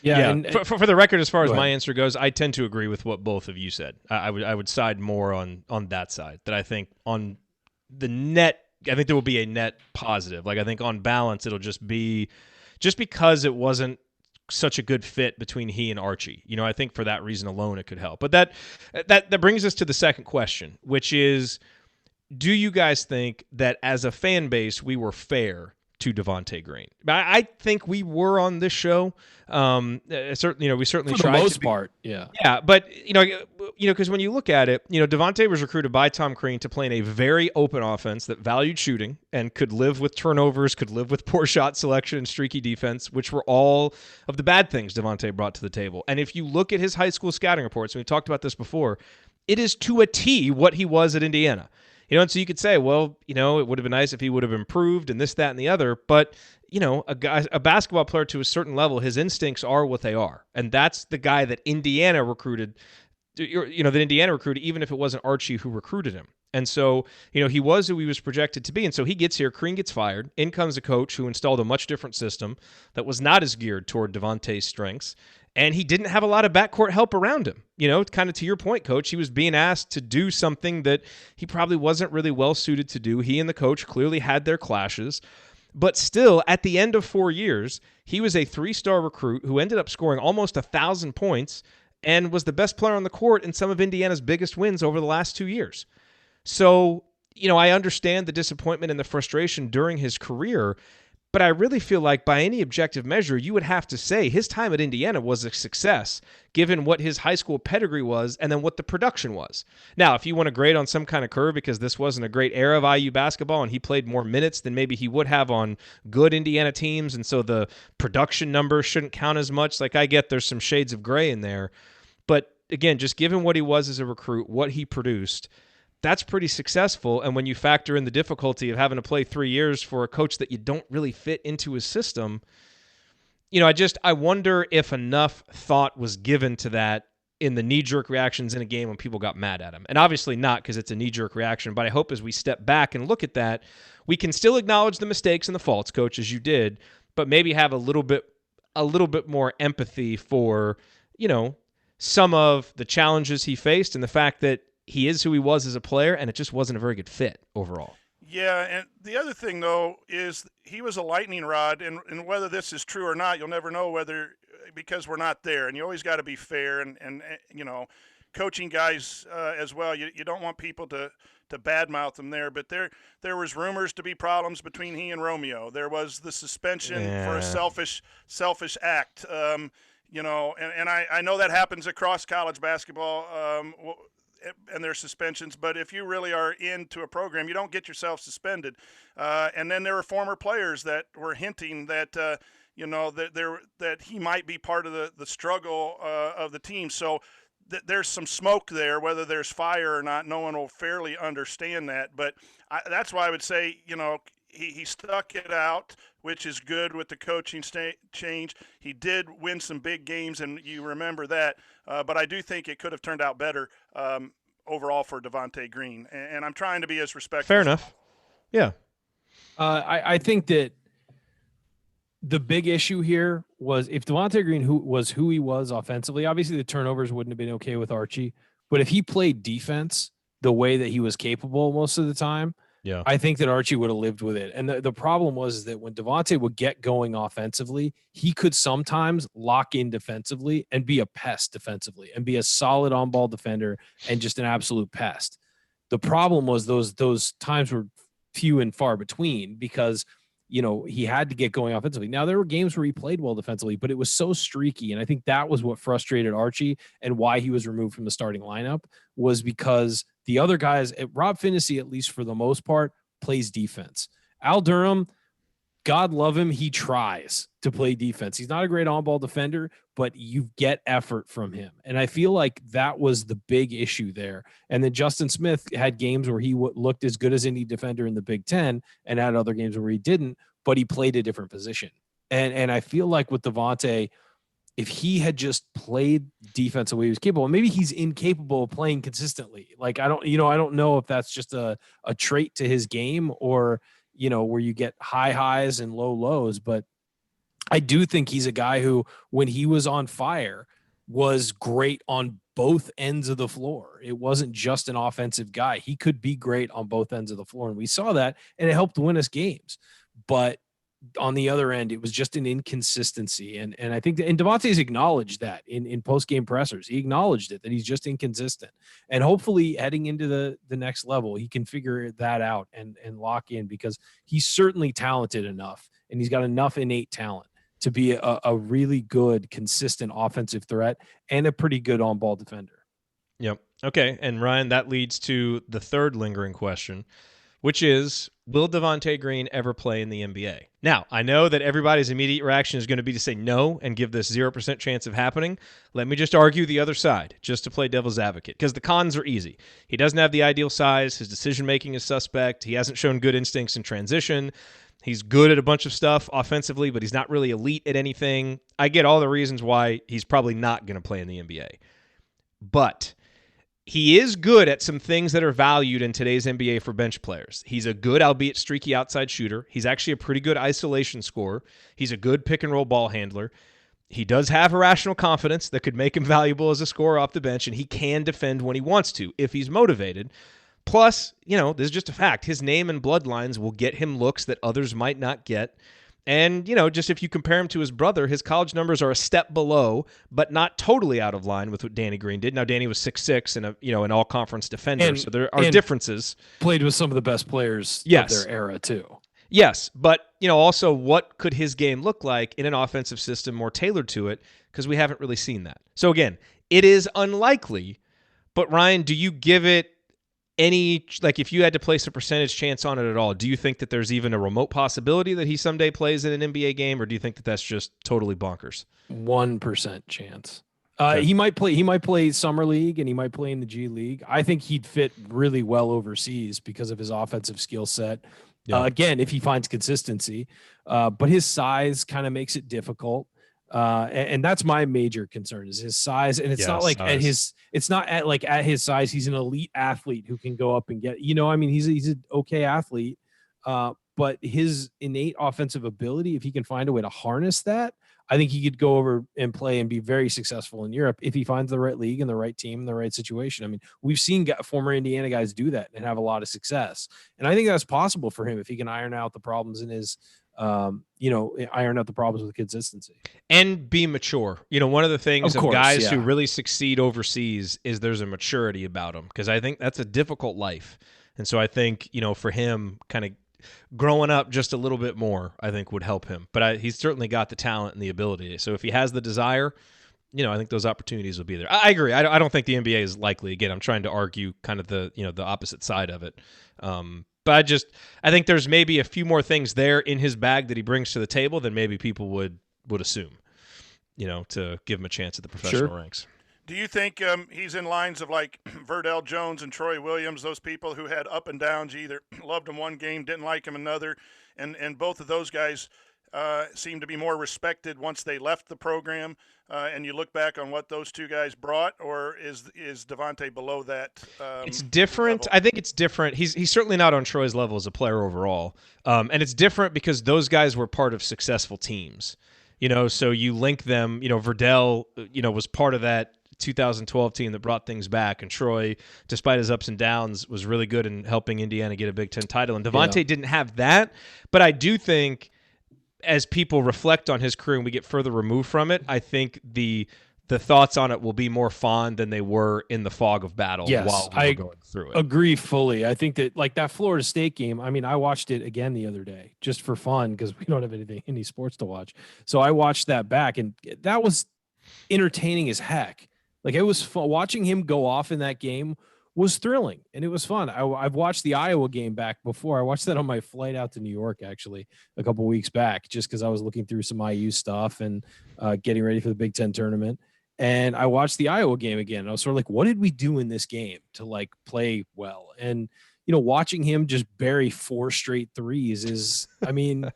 Yeah. And for the record, as far as my answer goes, I tend to agree with what both of you said. I would side more on that side. That I think on the net, I think there will be a net positive. Like I think on balance, it'll just be because it wasn't such a good fit between he and Archie. I think for that reason alone, it could help. But that brings us to the second question, which is, do you guys think that as a fan base we were fair to Devonte Green? I think we were on this show. Certainly, we certainly for tried the most to be, part. Yeah. Yeah, but because when you look at it, Devonte was recruited by Tom Crean to play in a very open offense that valued shooting and could live with turnovers, could live with poor shot selection and streaky defense, which were all of the bad things Devonte brought to the table. And if you look at his high school scouting reports, and we talked about this before, it is to a T what he was at Indiana. And so you could say, well, it would have been nice if he would have improved and this, that, and the other. But, a basketball player to a certain level, his instincts are what they are. And that's the guy that Indiana recruited, even if it wasn't Archie who recruited him. And so, he was who he was projected to be. And so he gets here, Crean gets fired. In comes a coach who installed a much different system that was not as geared toward Devontae's strengths. And he didn't have a lot of backcourt help around him. Kind of to your point, Coach, he was being asked to do something that he probably wasn't really well suited to do. He and the coach clearly had their clashes. But still, at the end of 4 years, he was a 3-star recruit who ended up scoring almost 1,000 points and was the best player on the court in some of Indiana's biggest wins over the last 2 years. So, I understand the disappointment and the frustration during his career, but I really feel like by any objective measure, you would have to say his time at Indiana was a success, given what his high school pedigree was and then what the production was. Now, if you want to grade on some kind of curve because this wasn't a great era of IU basketball and he played more minutes than maybe he would have on good Indiana teams, and so the production numbers shouldn't count as much, like I get there's some shades of gray in there. But again, just given what he was as a recruit, what he produced, that's pretty successful. And when you factor in the difficulty of having to play 3 years for a coach that you don't really fit into his system, I wonder if enough thought was given to that in the knee-jerk reactions in a game when people got mad at him. And obviously not, because it's a knee-jerk reaction, but I hope as we step back and look at that, we can still acknowledge the mistakes and the faults, Coach, as you did, but maybe have a little bit more empathy for, some of the challenges he faced and the fact that he is who he was as a player, and it just wasn't a very good fit overall. Yeah, and the other thing, though, is he was a lightning rod, and whether this is true or not, you'll never know because we're not there, and you always got to be fair, and coaching guys as well, you don't want people to badmouth them there, but there was rumors to be problems between he and Romeo. There was the suspension for a selfish act, and I know that happens across college basketball, and their suspensions, but if you really are into a program, you don't get yourself suspended. And then there were former players that were hinting that that he might be part of the struggle of the team. So there's some smoke there. Whether there's fire or not, no one will fairly understand that. But that's why I would say he stuck it out, which is good with the coaching change. He did win some big games, and you remember that. But I do think it could have turned out better overall for Devonte Green. And I'm trying to be as respectful. Fair enough. Yeah. I think that the big issue here was if Devonte Green who he was offensively, obviously the turnovers wouldn't have been okay with Archie. But if he played defense the way that he was capable most of the time, yeah, I think that Archie would have lived with it. And the problem was that when Devonte would get going offensively, he could sometimes lock in defensively and be a pest defensively and be a solid on-ball defender and just an absolute pest. The problem was those times were few and far between because, he had to get going offensively. Now, there were games where he played well defensively, but it was so streaky. And I think that was what frustrated Archie and why he was removed from the starting lineup was because the other guys, Rob Finney, at least for the most part, plays defense. Al Durham, God love him, he tries to play defense. He's not a great on-ball defender, but you get effort from him. And I feel like that was the big issue there. And then Justin Smith had games where he looked as good as any defender in the Big Ten and had other games where he didn't, but he played a different position. And I feel like with Devonte, if he had just played defense the way he was capable, maybe he's incapable of playing consistently. Like, I don't know if that's just a trait to his game or, where you get high highs and low lows, but I do think he's a guy who, when he was on fire, was great on both ends of the floor. It wasn't just an offensive guy. He could be great on both ends of the floor. And we saw that, and it helped win us games. But on the other end, it was just an inconsistency. And I think and Devontae's acknowledged that in post-game pressers. He acknowledged it, that he's just inconsistent. And hopefully heading into the next level, he can figure that out and lock in, because he's certainly talented enough, and he's got enough innate talent to be a really good, consistent offensive threat and a pretty good on-ball defender. Yep. Okay. And Ryan, that leads to the third lingering question, which is, will Devonte Green ever play in the NBA? Now, I know that everybody's immediate reaction is going to be to say no and give this 0% chance of happening. Let me just argue the other side, just to play devil's advocate, because the cons are easy. He doesn't have the ideal size. His decision-making is suspect. He hasn't shown good instincts in transition. He's good at a bunch of stuff offensively, but he's not really elite at anything. I get all the reasons why he's probably not going to play in the NBA. But he is good at some things that are valued in today's NBA for bench players. He's a good, albeit streaky, outside shooter. He's actually a pretty good isolation scorer. He's a good pick-and-roll ball handler. He does have irrational confidence that could make him valuable as a scorer off the bench, and he can defend when he wants to if he's motivated. Plus, this is just a fact. His name and bloodlines will get him looks that others might not get. And, just if you compare him to his brother, his college numbers are a step below, but not totally out of line with what Danny Green did. Now, Danny was 6'6" and an all-conference defender, so there are differences. Played with some of the best players of their era, too. Yes, but, also what could his game look like in an offensive system more tailored to it? Because we haven't really seen that. So, again, it is unlikely, but Ryan, do you give it any, if you had to place a percentage chance on it at all, do you think that there's even a remote possibility that he someday plays in an NBA game, or do you think that that's just totally bonkers? 1% chance. Okay. He might play summer league, and he might play in the G League. I think he'd fit really well overseas because of his offensive skill set. Yeah. Again, if he finds consistency, but his size kind of makes it difficult. And that's my major concern is his size. And it's not like size. At his size, he's an elite athlete who can go up and get, he's an okay athlete. But his innate offensive ability, if he can find a way to harness that, I think he could go over and play and be very successful in Europe if he finds the right league and the right team and the right situation. I mean, we've seen former Indiana guys do that and have a lot of success. And I think that's possible for him if he can iron out the problems in his iron out the problems with consistency and be mature. One of the things of guys who really succeed overseas is there's a maturity about them, because I think that's a difficult life. And so I think, for him kind of growing up just a little bit more, I think would help him. But he's certainly got the talent and the ability. So if he has the desire, I think those opportunities will be there. I agree. I don't think the NBA is likely. Again, I'm trying to argue kind of the opposite side of it. But I think there's maybe a few more things there in his bag that he brings to the table than maybe people would assume, to give him a chance at the professional ranks. Do you think he's in lines of like Verdell Jones and Troy Williams, those people who had up and downs? You either loved him one game, didn't like him another, and both of those guys seem to be more respected once they left the program, and you look back on what those two guys brought, or is Devonte below that? It's different. Level? I think it's different. He's certainly not on Troy's level as a player overall, and it's different because those guys were part of successful teams. So you link them. Verdell, was part of that 2012 team that brought things back, and Troy, despite his ups and downs, was really good in helping Indiana get a Big Ten title. And Devonte didn't have that, but I do think, as people reflect on his career and we get further removed from it, I think the the thoughts on it will be more fond than they were in the fog of battle while we were going through it. Agree fully. I think that like that Florida State game, I mean, I watched it again the other day just for fun because we don't have any sports to watch. So I watched that back, and that was entertaining as heck. Like it was fun. Watching him go off in that game was thrilling, and it was fun. I've watched the Iowa game back before. I watched that on my flight out to New York, actually, a couple weeks back, just because I was looking through some IU stuff and getting ready for the Big Ten tournament. And I watched the Iowa game again. And I was sort of like, what did we do in this game to like play well? And, you know, watching him just bury 4 straight threes is, I mean,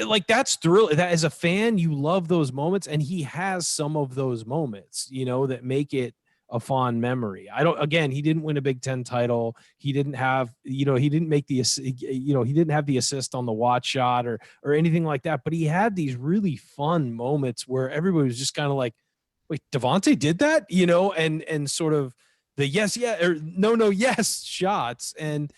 like that's thrill. That as a fan, you love those moments. And he has some of those moments, you know, that make it a fond memory. He didn't win a Big Ten title. He didn't have, he didn't make he didn't have the assist on the watch shot or anything like that. But he had these really fun moments where everybody was just kind of like, wait, Devonte did that, and sort of the yes, shots. And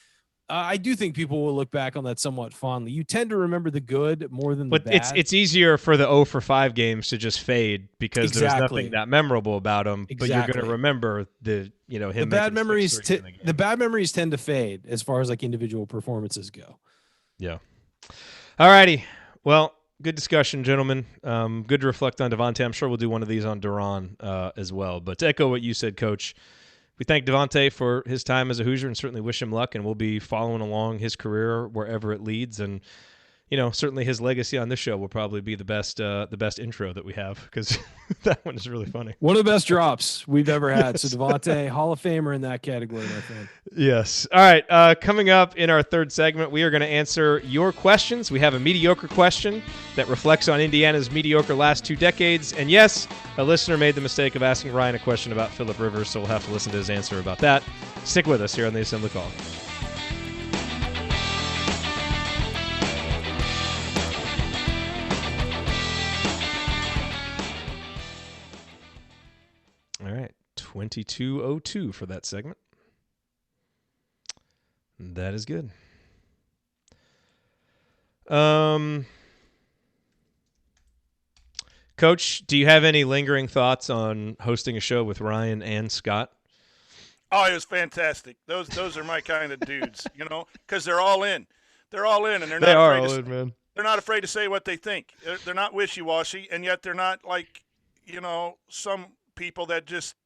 I do think people will look back on that somewhat fondly. You tend to remember the good more than the bad. But it's easier for the 0 for 5 games to just fade because there's nothing that memorable about them. Exactly. But you're going to remember him. The bad memories. The bad memories tend to fade as far as like individual performances go. Yeah. All righty. Well, good discussion, gentlemen. Good to reflect on Devonte. I'm sure we'll do one of these on Duran as well. But to echo what you said, Coach, we thank Devonte for his time as a Hoosier and certainly wish him luck. And we'll be following along his career wherever it leads. And certainly his legacy on this show will probably be the best intro that we have because that one is really funny. One of the best drops we've ever had. Yes. So Devonte, Hall of Famer in that category, my friend. Yes. All right. Coming up in our third segment, we are going to answer your questions. We have a mediocre question that reflects on Indiana's mediocre last 2 decades. And yes, a listener made the mistake of asking Ryan a question about Phillip Rivers, so we'll have to listen to his answer about that. Stick with us here on the Assembly Call. All right, 22:02 for that segment. That is good. Coach, do you have any lingering thoughts on hosting a show with Ryan and Scott? Oh, it was fantastic. Those are my kind of dudes, because they're all in. They're all in, and they're man. They're not afraid to say what they think. They're not wishy-washy, and yet they're not like, some people that just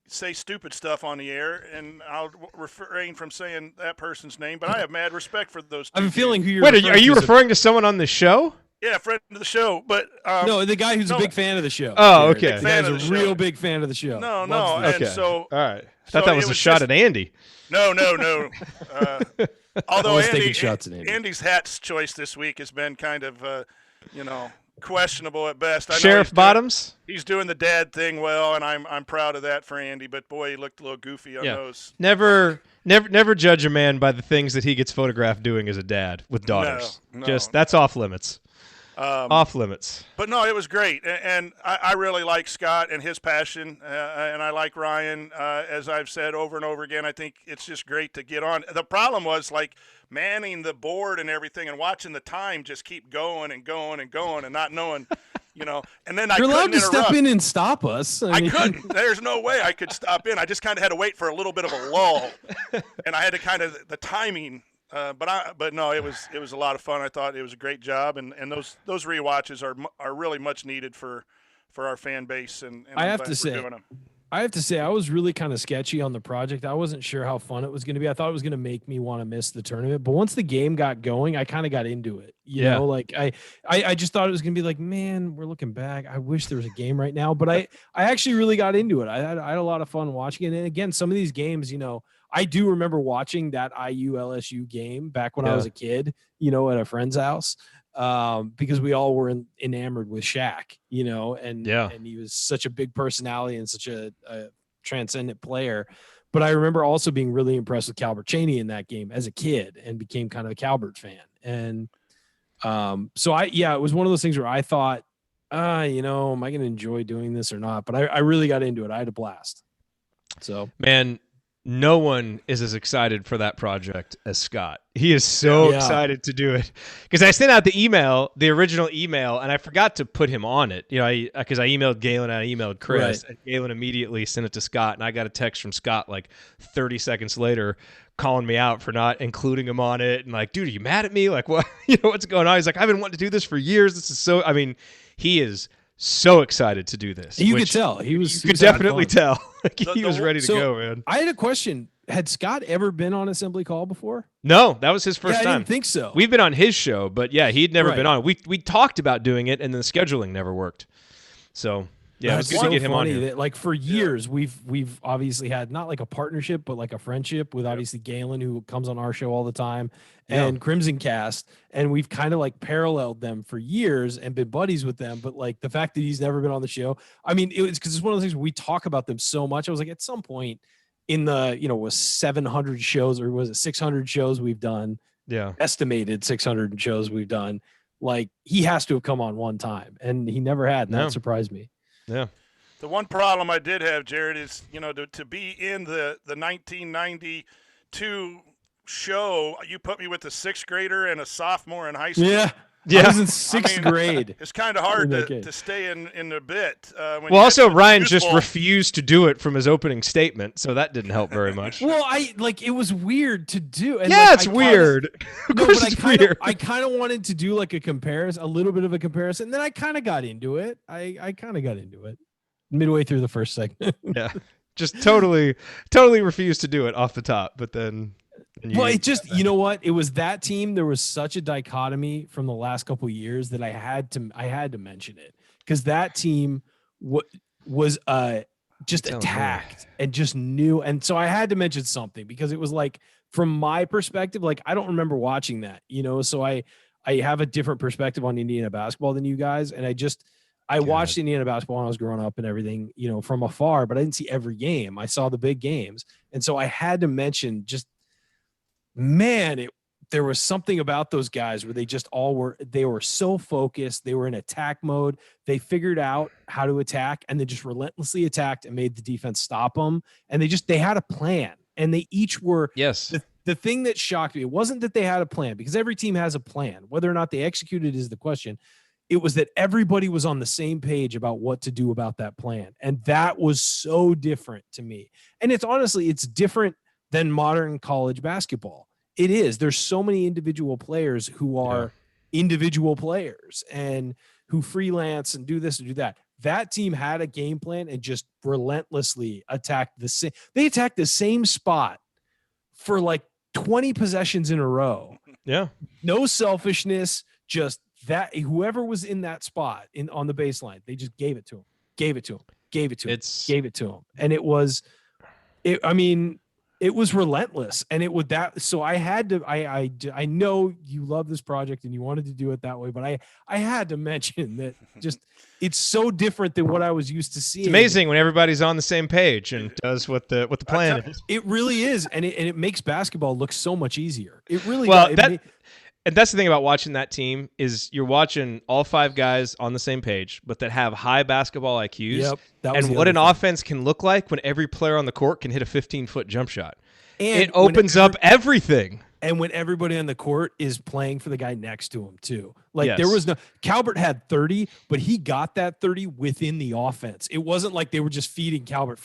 say stupid stuff on the air, and I'll refrain from saying that person's name, but I have mad respect for those two. I'm feeling who you're Wait, are you referring to someone on the show? Yeah, friend of the show, but no, the guy who's a big fan of the show. Oh, okay. The guy's a real big fan of the show. No, okay. And so all right. I thought that was a shot at Andy. No. Although I was taking shots at Andy. Andy's hat's choice this week has been kind of, questionable at best. I know Sheriff Bottoms? He's doing the dad thing well, and I'm proud of that for Andy. But boy, he looked a little goofy on those. Never judge a man by the things that he gets photographed doing as a dad with daughters. That's off limits. Off limits. But no, it was great, and I really like Scott and his passion, and I like Ryan. As I've said over and over again, I think it's just great to get on. The problem was like manning the board and everything, and watching the time just keep going and going and going, and not knowing, And then you're allowed to interrupt. step in and stop us. I couldn't. There's no way I could stop in. I just kind of had to wait for a little bit of a lull, and I had to kind of the timing. But no, it was a lot of fun. I thought it was a great job, and those rewatches are really much needed for our fan base. And I have to say, I was really kind of sketchy on the project. I wasn't sure how fun it was going to be. I thought it was going to make me want to miss the tournament. But once the game got going, I kind of got into it. You know, like I just thought it was going to be like, man, we're looking back. I wish there was a game right now. But I actually really got into it. I had a lot of fun watching it. And again, some of these games, I do remember watching that IU LSU game back when I was a kid, at a friend's house, because we all were enamored with Shaq, and he was such a big personality and such a transcendent player. But I remember also being really impressed with Calbert Cheaney in that game as a kid and became kind of a Calbert fan. And so it was one of those things where I thought, am I going to enjoy doing this or not? But I really got into it. I had a blast. So, man, no one is as excited for that project as Scott. He is so excited to do it because I sent out the original email, and I forgot to put him on it. Because I emailed Galen and I emailed Chris, and Galen immediately sent it to Scott, and I got a text from Scott like 30 seconds later calling me out for not including him on it, and like, dude, are you mad at me? Like, what? What's going on? He's like, I've been wanting to do this for years. This is so. I mean, he is so excited to do this. You could tell. You could definitely tell. He was ready to go, man. I had a question. Had Scott ever been on Assembly Call before? No, that was his first time. I didn't think so. We've been on his show, but yeah, he'd never been on. We talked about doing it, and then the scheduling never worked. So yeah, it's good to get him on here. That, like, for years, we've obviously had not like a partnership, but like a friendship with obviously Galen, who comes on our show all the time, and Crimson Cast, and we've kind of like paralleled them for years and been buddies with them. But like the fact that he's never been on the show, I mean, it was because it's one of those things we talk about them so much. I was like, at some point in the was 700 shows, or was it 600 shows we've done? Yeah, estimated 600 shows we've done. Like, he has to have come on one time, and he never had. And that surprised me. Yeah. The one problem I did have, Jerod, is, to be in the 1992 show, you put me with a sixth grader and a sophomore in high school. Yeah. I was in sixth grade. It's kind of hard to stay in the bit. Well, also, Ryan just refused to do it from his opening statement, so that didn't help very much. Well, it was weird to do. And it's weird. Of course it's weird. I kind of wanted to do like a little bit of a comparison, and then I kind of got into it. I kind of got into it midway through the first segment. Yeah. Just totally refused to do it off the top, but then... Well, it just, you know what? It was that team. There was such a dichotomy from the last couple of years that I had to mention it, because that team was just attacked and just knew. And so I had to mention something, because it was like, from my perspective, like, I don't remember watching that, so I have a different perspective on Indiana basketball than you guys. And I watched Indiana basketball when I was growing up and everything, from afar, but I didn't see every game. I saw the big games. And so I had to mention just, man, there was something about those guys where they were so focused. They were in attack mode. They figured out how to attack, and they just relentlessly attacked and made the defense stop them. And they had a plan, and they each were. Yes. The thing that shocked me, it wasn't that they had a plan, because every team has a plan. Whether or not they executed is the question. It was that everybody was on the same page about what to do about that plan. And that was so different to me. And it's different than modern college basketball. It is. There's so many individual players who are individual players and who freelance and do this and do that. That team had a game plan and just relentlessly attacked they attacked the same spot for like 20 possessions in a row. Yeah. No selfishness, just that whoever was in that spot on the baseline, they just gave it to him. And it was relentless, and it would that. So I had to, I know you love this project and you wanted to do it that way, but I had to mention that just, it's so different than what I was used to seeing. It's amazing when everybody's on the same page and does what the plan is. It really is. And it makes basketball look so much easier. It really does. And that's the thing about watching that team is you're watching all five guys on the same page, but that have high basketball IQs. Yep, and what an offense can look like when every player on the court can hit a 15-foot jump shot. And it opens up everything. And when everybody on the court is playing for the guy next to him too. Like there was Calbert had 30, but he got that 30 within the offense. It wasn't like they were just feed Calbert,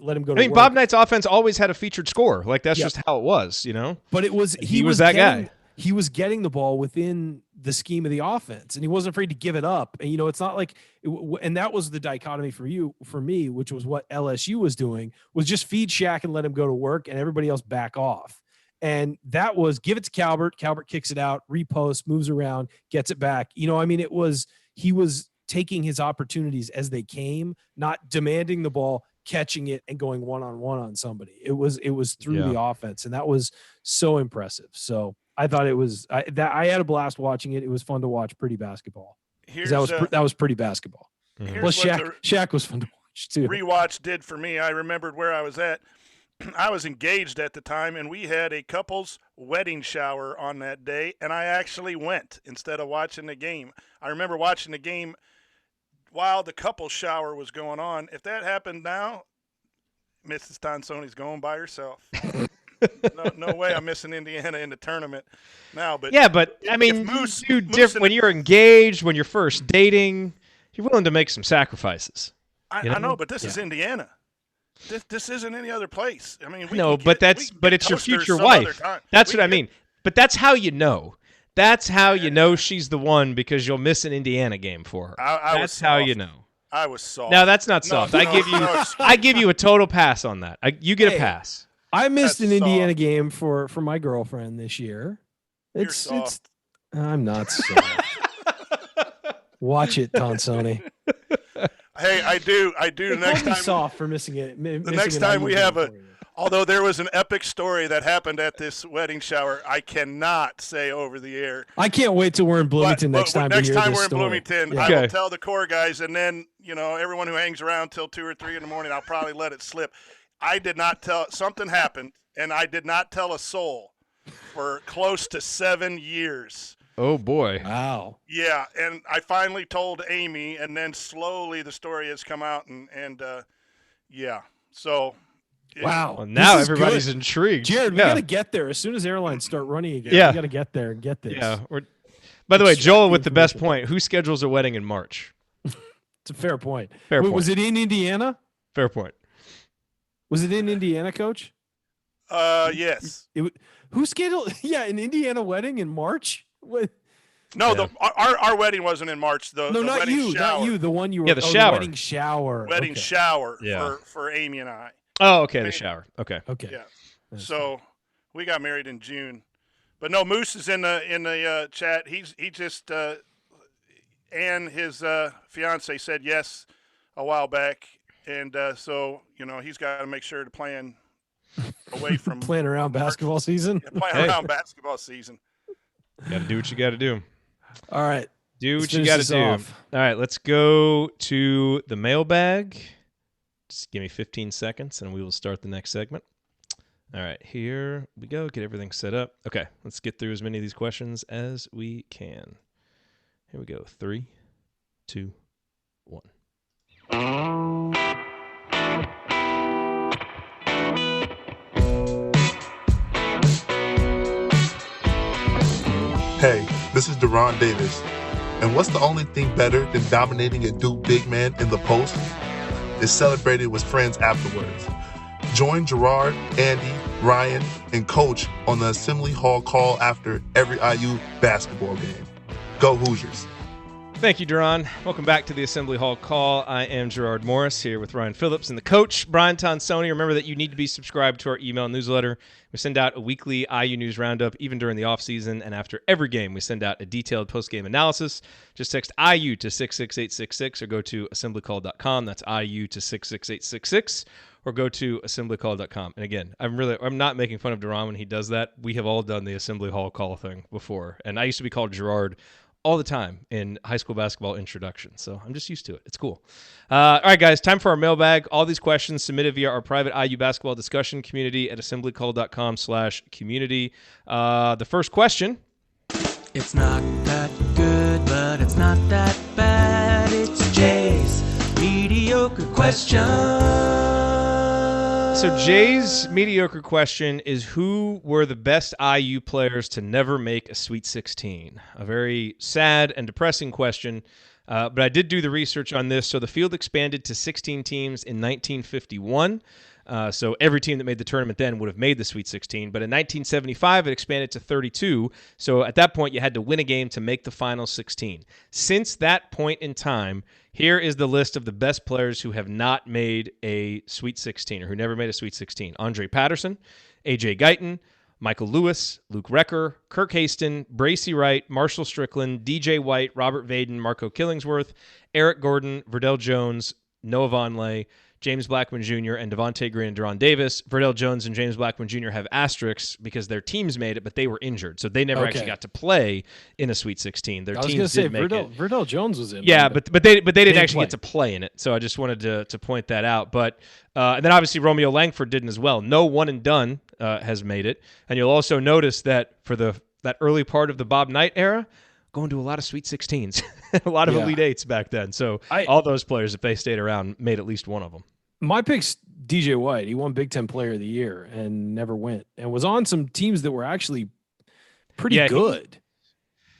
let him go to work. Bob Knight's offense always had a featured scorer. Like that's just how it was, But he was that guy. He was getting the ball within the scheme of the offense, and he wasn't afraid to give it up. And, it's not like and that was the dichotomy for me, which was what LSU was doing, was just feed Shaq and let him go to work and everybody else back off. And that was give it to Calbert. Calbert kicks it out, reposts, moves around, gets it back. He was taking his opportunities as they came, not demanding the ball, catching it and going one-on-one on somebody. It was through the offense. And that was so impressive. So I thought it was I had a blast watching it. It was fun to watch. Pretty basketball. That was pretty basketball. Well, Shaq was fun to watch too. Rewatch did for me. I remembered where I was at. I was engaged at the time, and we had a couple's wedding shower on that day, and I actually went instead of watching the game. I remember watching the game while the couple's shower was going on. If that happened now, Mrs. Tonsoni's going by herself. no way I'm missing Indiana in the tournament now. But yeah, but I mean, Moose when you're engaged, when you're first dating, you're willing to make some sacrifices. I know, but this is Indiana. This isn't any other place. I mean, but it's your future wife. That's what I mean. But that's how you know. That's how you know she's the one, because you'll miss an Indiana game for her. That's how you know. I was soft. No, that's not soft. I give you a total pass on that. You get a pass. I missed an Indiana game for my girlfriend this year. I'm not soft. Watch it, Tonsoni. Hey, I do. Next time, soft for missing it. The next time we have although there was an epic story that happened at this wedding shower, I cannot say over the air. I can't wait till we're in Bloomington next time. Next time we're in story. Bloomington, yeah. I will tell the core guys, and then everyone who hangs around till 2 or 3 in the morning, I'll probably let it slip. I did not tell. Something happened, and I did not tell a soul for close to 7 years. Oh, boy. Wow. Yeah, and I finally told Amy, and then slowly the story has come out, and yeah. So. Wow. Well, now everybody's intrigued. Jerod, we got to get there. As soon as airlines start running again, we got to get there and get this. Yeah. By the way, Joel with the best point. Who schedules a wedding in March? It's a fair point. Fair point. Was it in Indiana? Fair point. Was it in Indiana, Coach? Yes. Who scheduled? Yeah, an Indiana wedding in March? What? No, our wedding wasn't in March. Not you. Shower. Not you. The one you were. The shower. Wedding shower. Wedding shower for Amy and I. Oh, okay. The shower. Okay. Yeah. So we got married in June, but no, Moose is in the chat. He just and his fiance said yes a while back, and so he's got to make sure to plan away from plan around basketball season. Around basketball season. Got to do what you got to do. All right. Do what you got to do. All right. Let's go to the mailbag. Just give me 15 seconds, and we will start the next segment. All right, here we go. Get everything set up. Okay, let's get through as many of these questions as we can. Here we go. 3, 2, 1. Hey, this is Deron Davis. And what's the only thing better than dominating a Duke big man in the post? Is celebrated with friends afterwards. Join Jerod, Andy, Ryan, and Coach on the Assembly Hall call after every IU basketball game. Go Hoosiers. Thank you, Deron. Welcome back to the Assembly Hall call. I am Gerard Morris here with Ryan Phillips and the coach, Brian Tonsoni. Remember that you need to be subscribed to our email newsletter. We send out a weekly IU news roundup, even during the offseason, and after every game, we send out a detailed post-game analysis. Just text IU to 66866 or go to assemblycall.com. That's IU to 66866 or go to assemblycall.com. And again, I'm not making fun of Deron when he does that. We have all done the Assembly Hall call thing before, and I used to be called Gerard all the time in high school basketball introduction. So I'm just used to it. It's cool. All right, guys, time for our mailbag. All these questions submitted via our private IU basketball discussion community at assemblycall.com/community. The first question. It's not that good, but it's not that bad. It's Jay's mediocre question. So Jay's mediocre question is, who were the best IU players to never make a Sweet 16? A very sad and depressing question, but I did do the research on this. So the field expanded to 16 teams in 1951. So every team that made the tournament then would have made the Sweet 16. But in 1975, it expanded to 32. So at that point, you had to win a game to make the final 16. Since that point in time, here is the list of the best players who have not made a Sweet 16 or who never made a Sweet 16. Andre Patterson, A.J. Guyton, Michael Lewis, Luke Recker, Kirk Haston, Bracy Wright, Marshall Strickland, DJ White, Robert Vaden, Marco Killingsworth, Eric Gordon, Verdell Jones, Noah Vonleh, James Blackman Jr., and Devonte Green and Deron Davis. Verdell Jones and James Blackman Jr. have asterisks because their teams made it, but they were injured, so they never actually got to play in a Sweet 16. Their teams did make it. Verdell Jones was in. Yeah, but they didn't actually get to play in it, so I just wanted to point that out. But and then obviously Romeo Langford didn't as well. No one and done has made it, and you'll also notice that for that early part of the Bob Knight era, going to a lot of Sweet 16s, a lot of Elite 8s back then. So all those players, if they stayed around, made at least one of them. My pick's DJ White. He won Big Ten Player of the Year and never went, and was on some teams that were actually pretty good.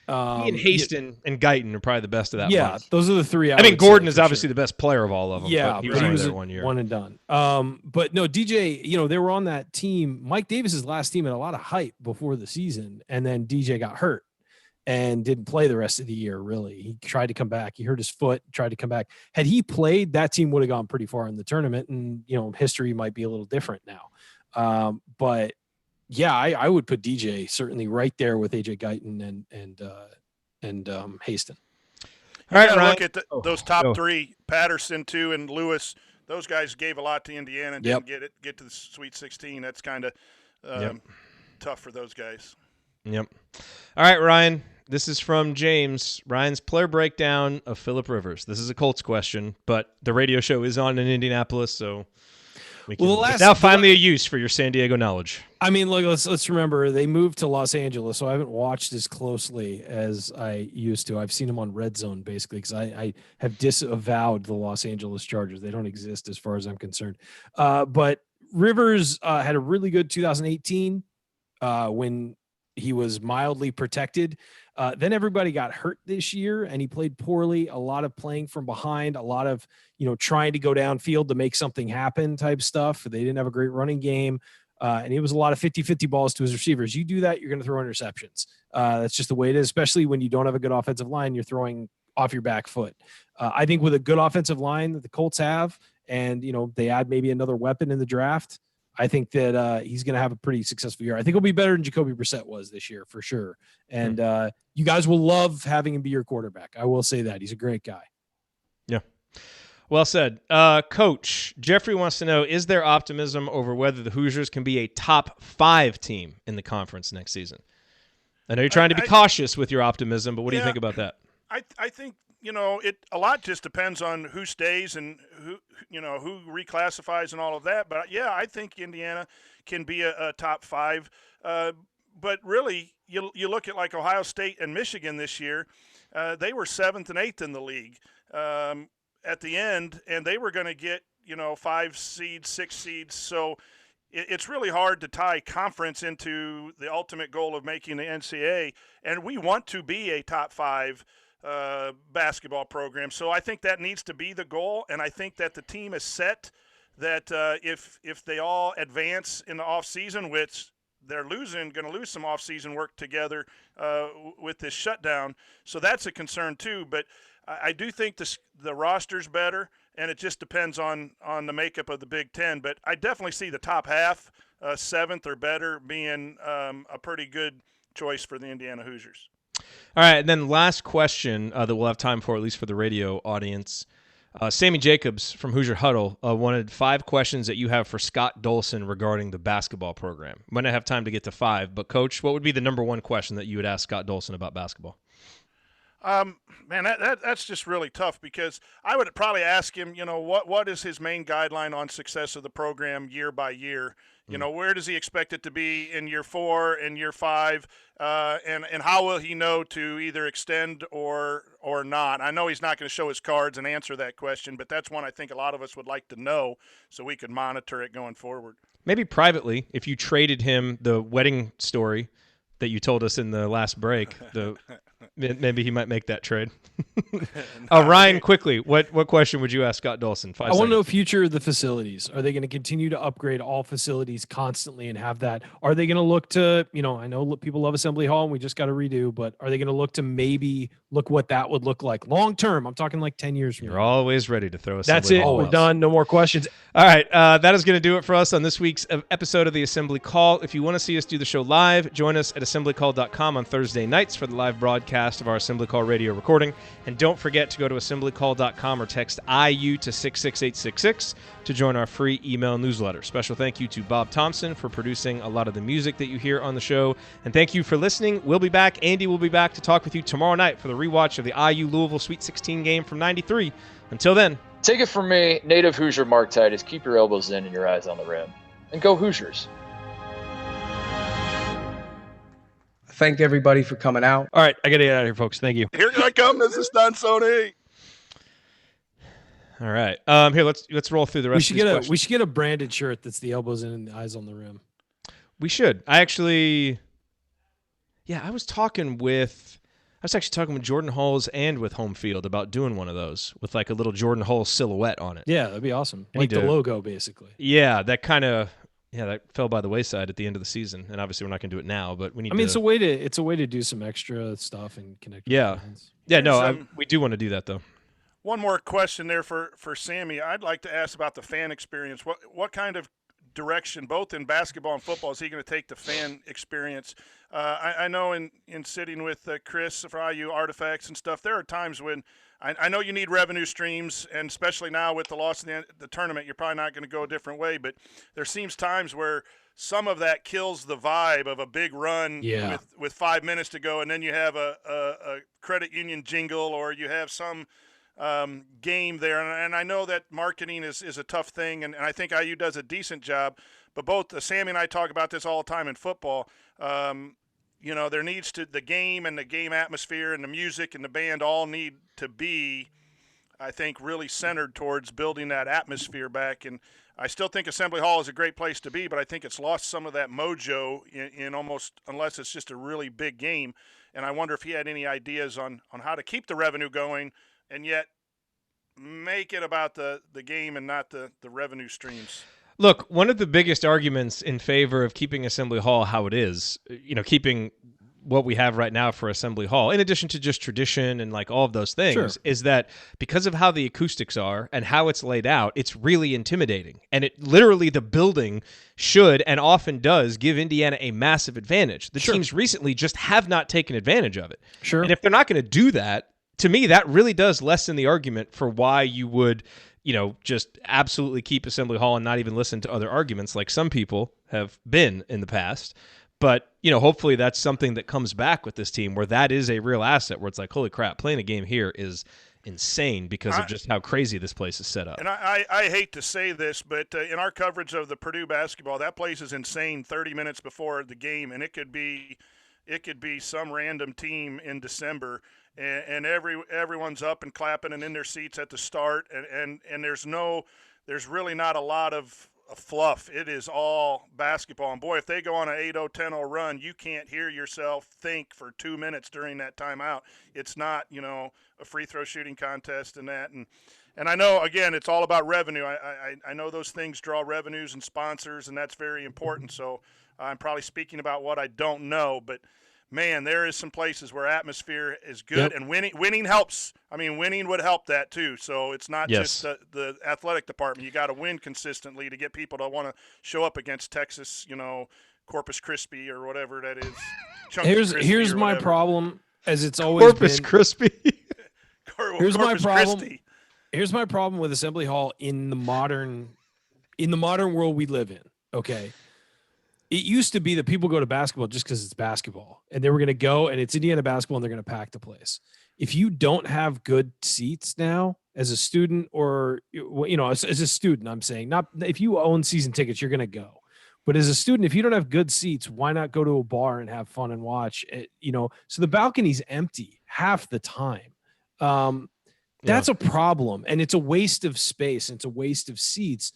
He and Haston and Guyton are probably the best of that bunch. Those are the three. I mean, Gordon is obviously the best player of all of them. Yeah, but he was only there 1 year. One and done. But no, DJ, they were on that team. Mike Davis's last team had a lot of hype before the season, and then DJ got hurt and didn't play the rest of the year, really. He tried to come back. He hurt his foot, tried to come back. Had he played, that team would have gone pretty far in the tournament, and, history might be a little different now. But, yeah, I would put DJ certainly right there with AJ Guyton and Haston. All right, Ryan. Look at those top three, Patterson, too, and Lewis. Those guys gave a lot to Indiana and didn't get to the Sweet 16. That's kind of tough for those guys. Yep. All right, Ryan. This is from James. Ryan's player breakdown of Phillip Rivers. This is a Colts question, but the radio show is on in Indianapolis, so we can now finally a use for your San Diego knowledge. I mean, look, let's remember they moved to Los Angeles, so I haven't watched as closely as I used to. I've seen them on Red Zone basically because I have disavowed the Los Angeles Chargers. They don't exist as far as I'm concerned. But Rivers had a really good 2018 when he was mildly protected. Then everybody got hurt this year, and he played poorly. A lot of playing from behind, a lot of trying to go downfield to make something happen type stuff. They didn't have a great running game. And it was a lot of 50-50 balls to his receivers. You do that, you're going to throw interceptions. That's just the way it is, especially when you don't have a good offensive line. You're throwing off your back foot. I think with a good offensive line that the Colts have, and they add maybe another weapon in the draft, I think that he's going to have a pretty successful year. I think he'll be better than Jacoby Brissett was this year for sure. And you guys will love having him be your quarterback. I will say that. He's a great guy. Yeah. Well said. Coach, Jeffrey wants to know, is there optimism over whether the Hoosiers can be a top 5 team in the conference next season? I know you're trying to be cautious with your optimism, but what do you think about that? I think, a lot just depends on who stays and who reclassifies and all of that. But, yeah, I think Indiana can be a top 5. But really, you look at like Ohio State and Michigan this year, they were 7th and 8th in the league. At the end, and they were going to get 5 seeds, 6 seeds. So it's really hard to tie conference into the ultimate goal of making the NCAA, and we want to be a top 5 basketball program. So I think that needs to be the goal, and I think that the team is set that if they all advance in the off season, which they're going to lose some off season work together with this shutdown. So that's a concern too. But I do think the roster's better, and it just depends on the makeup of the Big Ten. But I definitely see the top half, 7th or better, being a pretty good choice for the Indiana Hoosiers. All right, and then last question that we'll have time for, at least for the radio audience. Sammy Jacobs from Hoosier Huddle wanted 5 questions that you have for Scott Dolson regarding the basketball program. Might not have time to get to 5, but Coach, what would be the number 1 question that you would ask Scott Dolson about basketball? Man, that's just really tough because I would probably ask him, what is his main guideline on success of the program year by year? Where does he expect it to be in year 4 and year 5? And how will he know to either extend or not? I know he's not going to show his cards and answer that question, but that's one I think a lot of us would like to know so we could monitor it going forward. Maybe privately, if you traded him the wedding story that you told us in the last break, maybe he might make that trade. Ryan, quickly, what question would you ask Scott Dolson? 5 I want to know seconds. future of the facilities. Are they going to continue to upgrade all facilities constantly and have that? Are they going to look to, I know people love Assembly Hall and we just got to redo, but are they going to look to maybe look what that would look like long term? I'm talking like 10 years from now. You're always ready to throw Assembly That's it. Hall. We're done. No more questions. All right, that is going to do it for us on this week's episode of the Assembly Call. If you want to see us do the show live, join us at assemblycall.com on Thursday nights for the live broadcast of our Assembly Call radio recording. And don't forget to go to assemblycall.com or text IU to 66866 to join our free email newsletter. Special thank you to Bob Thompson for producing a lot of the music that you hear on the show. And thank you for listening. We'll be back. Andy will be back to talk with you tomorrow night for the rewatch of the IU Louisville Sweet 16 game from '93. Until then. Take it from me, native Hoosier Mark Titus. Keep your elbows in and your eyes on the rim. And go Hoosiers. Thank everybody for coming out. All right, I got to get out of here, folks. Thank you. Here I come. This is Don Sony. All right. Here, let's roll through the rest. We should get a branded shirt that's the elbows in and the eyes on the rim. We should. I was actually talking with Jordan Hulls and with Home Field about doing one of those with like a little Jordan Hull silhouette on it. Yeah, that'd be awesome. Like the logo, basically. Yeah, that fell by the wayside at the end of the season, and obviously we're not going to do it now. But we need. It's a way to do some extra stuff and connect. Yeah, with fans. Yeah. No, we do want to do that though. One more question there for Sammy. I'd like to ask about the fan experience. What kind of direction, both in basketball and football, is he going to take the fan experience? I know in sitting with Chris for IU Artifacts and stuff, there are times when I know you need revenue streams, and especially now with the loss of the tournament, you're probably not going to go a different way, but there seems times where some of that kills the vibe of a big run with 5 minutes to go, and then you have a credit union jingle, or you have some game there, and I know that marketing is a tough thing, and I think IU does a decent job, but both Sammy and I talk about this all the time in football. There needs to, the game and the game atmosphere and the music and the band all need to be, I think, really centered towards building that atmosphere back, and I still think Assembly Hall is a great place to be, but I think it's lost some of that mojo in almost, unless it's just a really big game, and I wonder if he had any ideas on how to keep the revenue going and yet make it about the game and not the revenue streams. Look, one of the biggest arguments in favor of keeping Assembly Hall how it is, keeping what we have right now for Assembly Hall, in addition to just tradition and like all of those things, is that because of how the acoustics are and how it's laid out, it's really intimidating. And it literally, the building should and often does give Indiana a massive advantage. The teams recently just have not taken advantage of it. Sure. And if they're not going to do that, to me, that really does lessen the argument for why you would, just absolutely keep Assembly Hall and not even listen to other arguments like some people have been in the past. But, hopefully that's something that comes back with this team where that is a real asset, where it's like, holy crap, playing a game here is insane because of just how crazy this place is set up. And I hate to say this, but in our coverage of the Purdue basketball, that place is insane 30 minutes before the game, and it could be some random team in December, and everyone's up and clapping and in their seats at the start, and there's really not a lot of fluff. It is all basketball, and boy, if they go on an 8-0, 10-0 run, you can't hear yourself think for 2 minutes during that timeout. It's not a free throw shooting contest and that, and I know, again, it's all about revenue. I know those things draw revenues and sponsors, and that's very important, so I'm probably speaking about what I don't know, but man, there is some places where atmosphere is good, and winning helps. I mean, winning would help that too. So it's not just the athletic department. You got to win consistently to get people to want to show up against Texas, Corpus Christi or whatever that is. Here's my problem, as it's always Corpus Christi. Here's my problem. Here's my problem with Assembly Hall in the modern world we live in. Okay. It used to be that people go to basketball just because it's basketball, and they were going to go, and it's Indiana basketball, and they're going to pack the place. If you don't have good seats now as a student, or, as a student, I'm saying, not if you own season tickets, you're going to go. But as a student, if you don't have good seats, why not go to a bar and have fun and watch it, so the balcony's empty half the time. That's a problem, and it's a waste of space, and it's a waste of seats.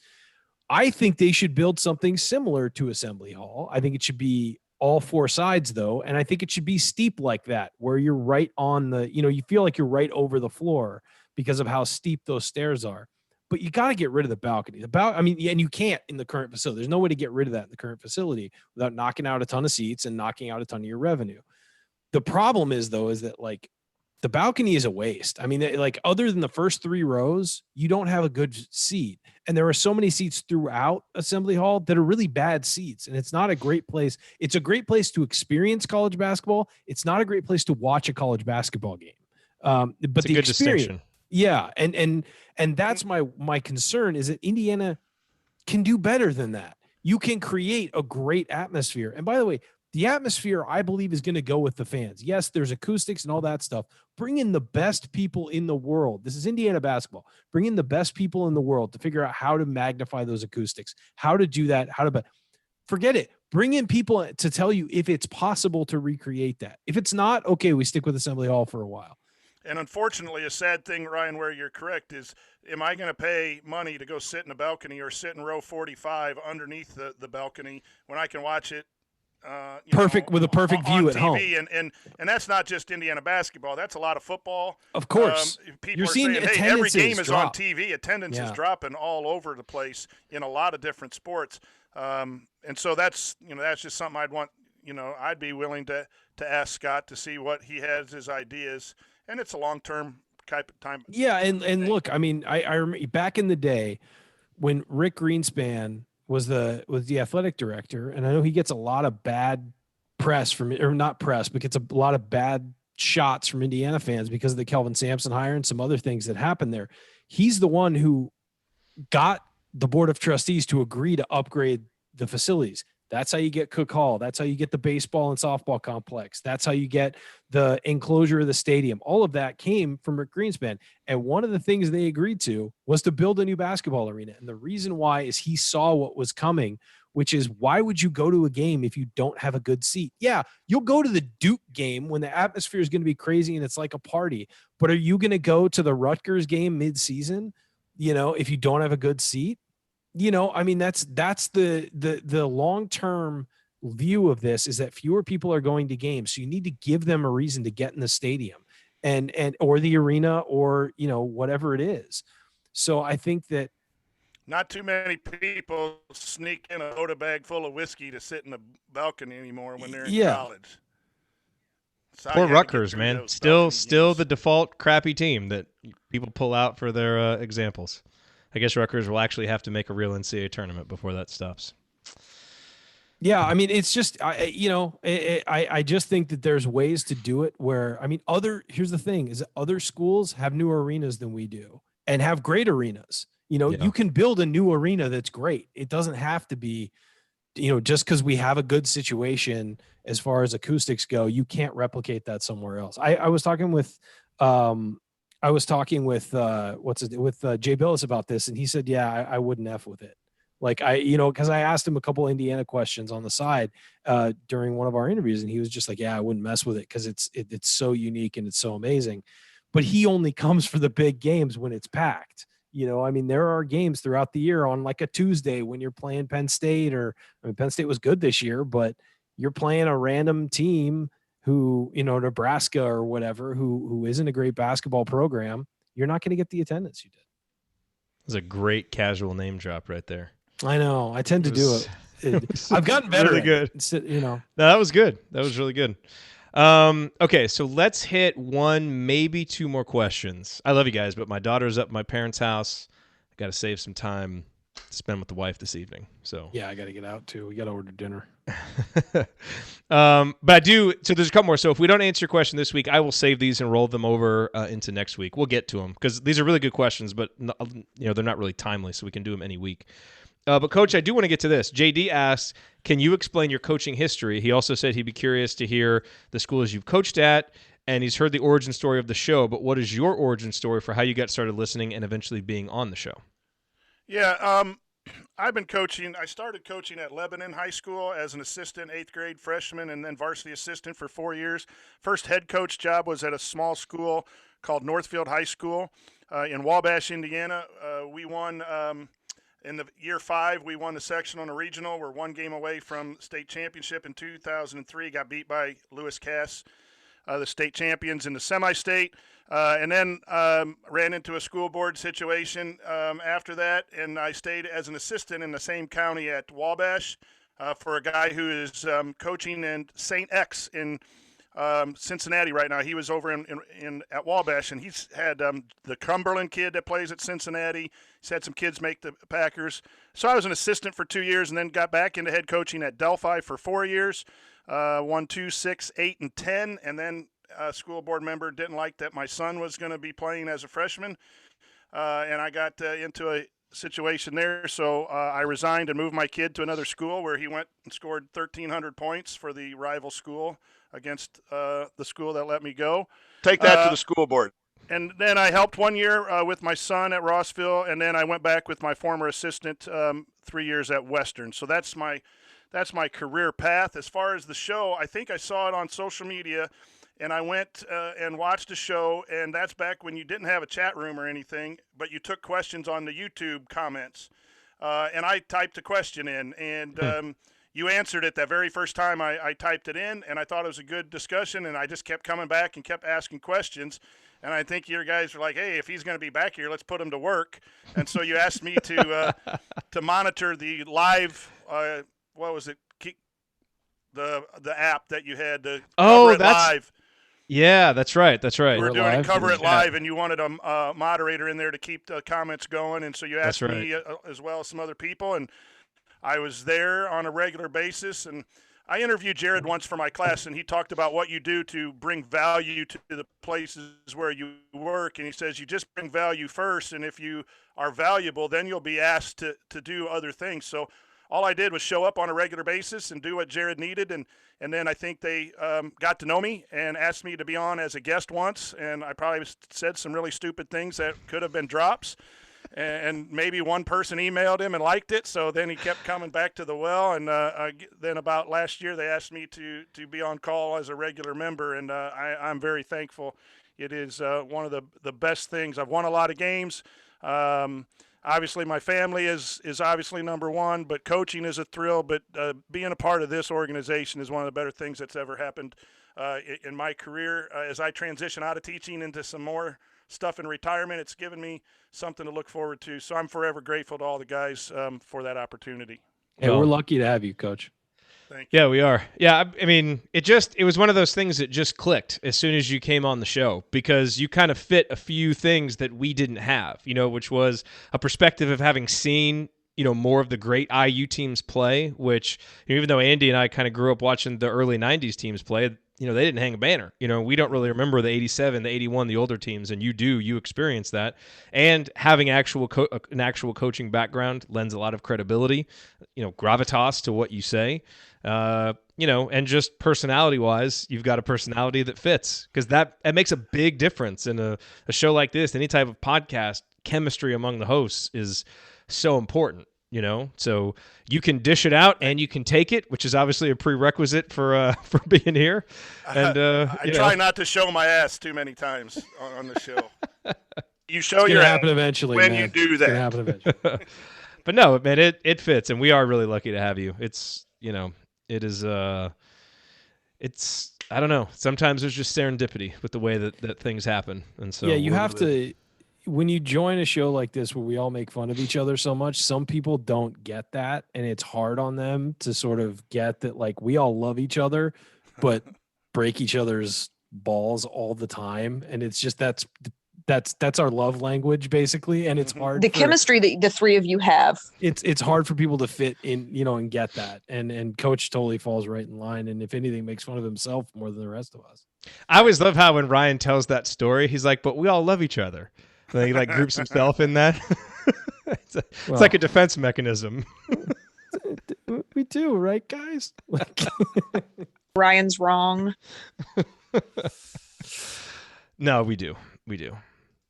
I think they should build something similar to Assembly Hall. I think it should be all four sides, though, and I think it should be steep like that, where you're right on the, you feel like you're right over the floor because of how steep those stairs are. But you got to get rid of the balcony. And you can't in the current facility. There's no way to get rid of that in the current facility without knocking out a ton of seats and knocking out a ton of your revenue. The problem is that like the balcony is a waste. I mean, like other than the first 3 rows, you don't have a good seat. And there are so many seats throughout Assembly Hall that are really bad seats. And it's not a great place. It's a great place to experience college basketball. It's not a great place to watch a college basketball game. But it's the a good experience, distinction. Yeah. And that's my concern, is that Indiana can do better than that. You can create a great atmosphere. And by the way, the atmosphere, I believe, is going to go with the fans. Yes, there's acoustics and all that stuff. Bring in the best people in the world. This is Indiana basketball. Bring in the best people in the world to figure out how to magnify those acoustics, how to do that, forget it. Bring in people to tell you if it's possible to recreate that. If it's not, okay, we stick with Assembly Hall for a while. And unfortunately, a sad thing, Ryan, where you're correct, is am I going to pay money to go sit in a balcony or sit in row 45 underneath the balcony when I can watch it with a perfect view at TV? home? And that's not just Indiana basketball. That's a lot of football. Of course. People You're are seeing saying, hey, every game is drop on TV. Attendance is dropping all over the place in a lot of different sports. And so that's just something I'd want, I'd be willing to ask Scott to see what he has, his ideas. And it's a long-term type of time. Yeah, and look, I mean, I remember back in the day when Rick Greenspan was the athletic director, and I know he gets a lot of bad press or not press, but gets a lot of bad shots from Indiana fans because of the Kelvin Sampson hire and some other things that happened there. He's the one who got the board of trustees to agree to upgrade the facilities. That's how you get Cook Hall. That's how you get the baseball and softball complex. That's how you get the enclosure of the stadium. All of that came from Rick Greenspan. And one of the things they agreed to was to build a new basketball arena. And the reason why is he saw what was coming, which is, why would you go to a game if you don't have a good seat? Yeah, you'll go to the Duke game when the atmosphere is going to be crazy and it's like a party. But are you going to go to the Rutgers game mid-season, if you don't have a good seat? I mean, that's the long-term view of this, is that fewer people are going to games. So you need to give them a reason to get in the stadium or the arena or, whatever it is. So I think that not too many people sneak in a loaded bag full of whiskey to sit in the balcony anymore when they're in college. Poor Rutgers, man. Still the default crappy team that people pull out for their examples. I guess Rutgers will actually have to make a real NCAA tournament before that stops. Yeah, I mean, it's just, I just think that there's ways to do it where, I mean, here's the thing, is that other schools have newer arenas than we do and have great arenas. You can build a new arena that's great. It doesn't have to be, just because we have a good situation as far as acoustics go, you can't replicate that somewhere else. I was talking with Jay Billis about this, and he said, yeah, I wouldn't F with it. Like because I asked him a couple Indiana questions on the side during one of our interviews, and he was just like, yeah, I wouldn't mess with it because it's so unique and it's so amazing. But he only comes for the big games when it's packed. I mean, there are games throughout the year on like a Tuesday when you're playing Penn State, Penn State was good this year, but you're playing a random team who, Nebraska or whatever, who isn't a great basketball program. You're not going to get the attendance you did. It was a great casual name drop right there. I know. I tend to do it. I've gotten better. Really good. No, that was good. That was really good. Okay, so let's hit one, maybe two more questions. I love you guys, but my daughter's up at my parents' house. I got to save some time to spend with the wife this evening. So yeah, I got to get out too. We got to order dinner. But I do. So there's a couple more. So if we don't answer your question this week, I will save these and roll them over into next week. We'll get to them because these are really good questions, but they're not really timely, so we can do them any week. But Coach, I do want to get to this. JD asks, can you explain your coaching history? He also said he'd be curious to hear the schools you've coached at, and he's heard the origin story of the show. But what is your origin story for how you got started listening and eventually being on the show? Yeah, I've been coaching. I started coaching at Lebanon High School as an assistant, 8th grade freshman, and then varsity assistant for 4 years. First head coach job was at a small school called Northfield High School in Wabash, Indiana. We won in the year 5. We won the sectional and a regional. We're one game away from state championship in 2003. Got beat by Lewis Cass, the state champions in the semi-state. And then ran into a school board situation after that, and I stayed as an assistant in the same county at Wabash for a guy who is coaching in St. X in Cincinnati right now. He was over at Wabash, and he's had the Cumberland kid that plays at Cincinnati. He's had some kids make the Packers. So I was an assistant for 2 years and then got back into head coaching at Delphi for 4 years, 1, 2, 6, 8, and 10, and then a school board member didn't like that my son was going to be playing as a freshman, and I got into a situation there. So I resigned and moved my kid to another school where he went and scored 1,300 points for the rival school against the school that let me go. Take that to the school board. And then I helped 1 year with my son at Rossville, and then I went back with my former assistant 3 years at Western. So that's my career path. As far as the show, I think I saw it on social media. and I went and watched a show, and that's back when you didn't have a chat room or anything, but you took questions on the YouTube comments. And I typed a question in, and you answered it that very first time I typed it in, and I thought it was a good discussion, and I just kept coming back and kept asking questions. And I think your guys were like, hey, if he's going to be back here, let's put him to work. And so you asked me to monitor the live, what was it, the app that you had to cover it live. Yeah, that's right. That's right. We're doing Cover It Live, and you wanted a moderator in there to keep the comments going. And so you asked me as well as some other people, and I was there on a regular basis. And I interviewed Jerod once for my class, and he talked about what you do to bring value to the places where you work. And he says you just bring value first, and if you are valuable, then you'll be asked to do other things. So all I did was show up on a regular basis and do what Jerod needed, and then I think they got to know me and asked me to be on as a guest once, and I probably said some really stupid things that could have been drops. And maybe one person emailed him and liked it, so then he kept coming back to the well. And then about last year, they asked me to be on call as a regular member, and I'm very thankful. It is one of the best things. I've won a lot of games. Obviously, my family is obviously number one, but coaching is a thrill. But being a part of this organization is one of the better things that's ever happened in my career. As I transition out of teaching into some more stuff in retirement, it's given me something to look forward to. So I'm forever grateful to all the guys for that opportunity. Hey, we're lucky to have you, Coach. Thank you. Yeah, we are. Yeah, I mean, it was one of those things that just clicked as soon as you came on the show, because you kind of fit a few things that we didn't have, which was a perspective of having seen, more of the great IU teams play, which even though Andy and I kind of grew up watching the early 90s teams play, they didn't hang a banner. We don't really remember the 87, the 81, the older teams, and you experienced that. And having an actual coaching background lends a lot of credibility, gravitas to what you say. And just personality-wise, you've got a personality that fits, because that makes a big difference in a show like this. Any type of podcast, chemistry among the hosts is so important. So you can dish it out and you can take it, which is obviously a prerequisite for being here. And I try not to show my ass too many times on the show. You show your ass happen eventually when man. you do It's that. gonna happen eventually. But no, man, it fits, and we are really lucky to have you. It's it is it's I don't know. Sometimes there's just serendipity with the way that things happen, and so yeah, you have to. When you join a show like this where we all make fun of each other so much, some people don't get that, and it's hard on them to sort of get that, like, we all love each other, but break each other's balls all the time. And it's just, that's our love language, basically. And it's hard. The chemistry that the three of you have. It's hard for people to fit in, and get that. And Coach totally falls right in line. And if anything, makes fun of himself more than the rest of us. I always love how when Ryan tells that story, he's like, but we all love each other. And he groups himself in that. It's like a defense mechanism. We do, right, guys? Ryan's wrong. No, we do.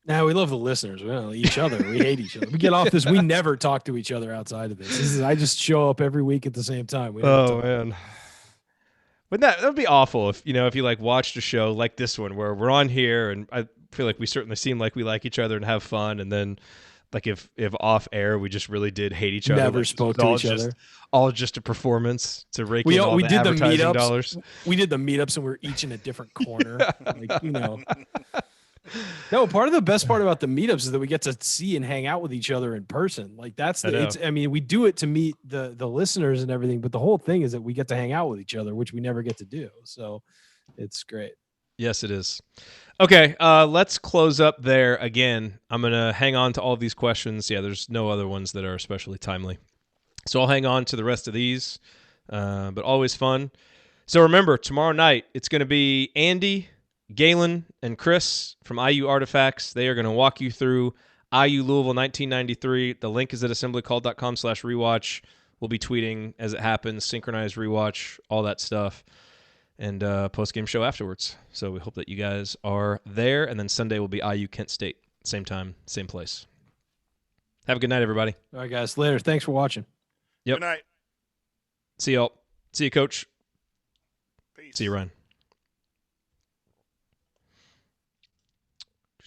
Now we love the listeners. We don't each other. We hate each other. We get off this. We never talk to each other outside of this. I just show up every week at the same time. Man. But that would be awful if you watched a show like this one where we're on here, and I feel like we certainly seem like we like each other and have fun, and then if off air we just really did hate each other. Never spoke to each other. All just a performance to rake in all the advertising dollars. We did the meetups, and we were each in a different corner. No, part of the best part about the meetups is that we get to see and hang out with each other in person. Like we do it to meet the listeners and everything, but the whole thing is that we get to hang out with each other, which we never get to do. So it's great. Yes, it is. Okay, let's close up there again. I'm going to hang on to all of these questions. Yeah, there's no other ones that are especially timely. So I'll hang on to the rest of these, but always fun. So remember, tomorrow night, it's going to be Andy, Galen, and Chris from IU Artifacts. They are going to walk you through IU Louisville 1993. The link is at assemblycall.com/rewatch. We'll be tweeting as it happens, synchronized rewatch, all that stuff, and post-game show afterwards. So we hope that you guys are there. And then Sunday will be IU Kent State. Same time, same place. Have a good night, everybody. All right, guys. Later. Thanks for watching. Yep. Good night. See y'all. See you, Coach. Peace. See you, Ryan.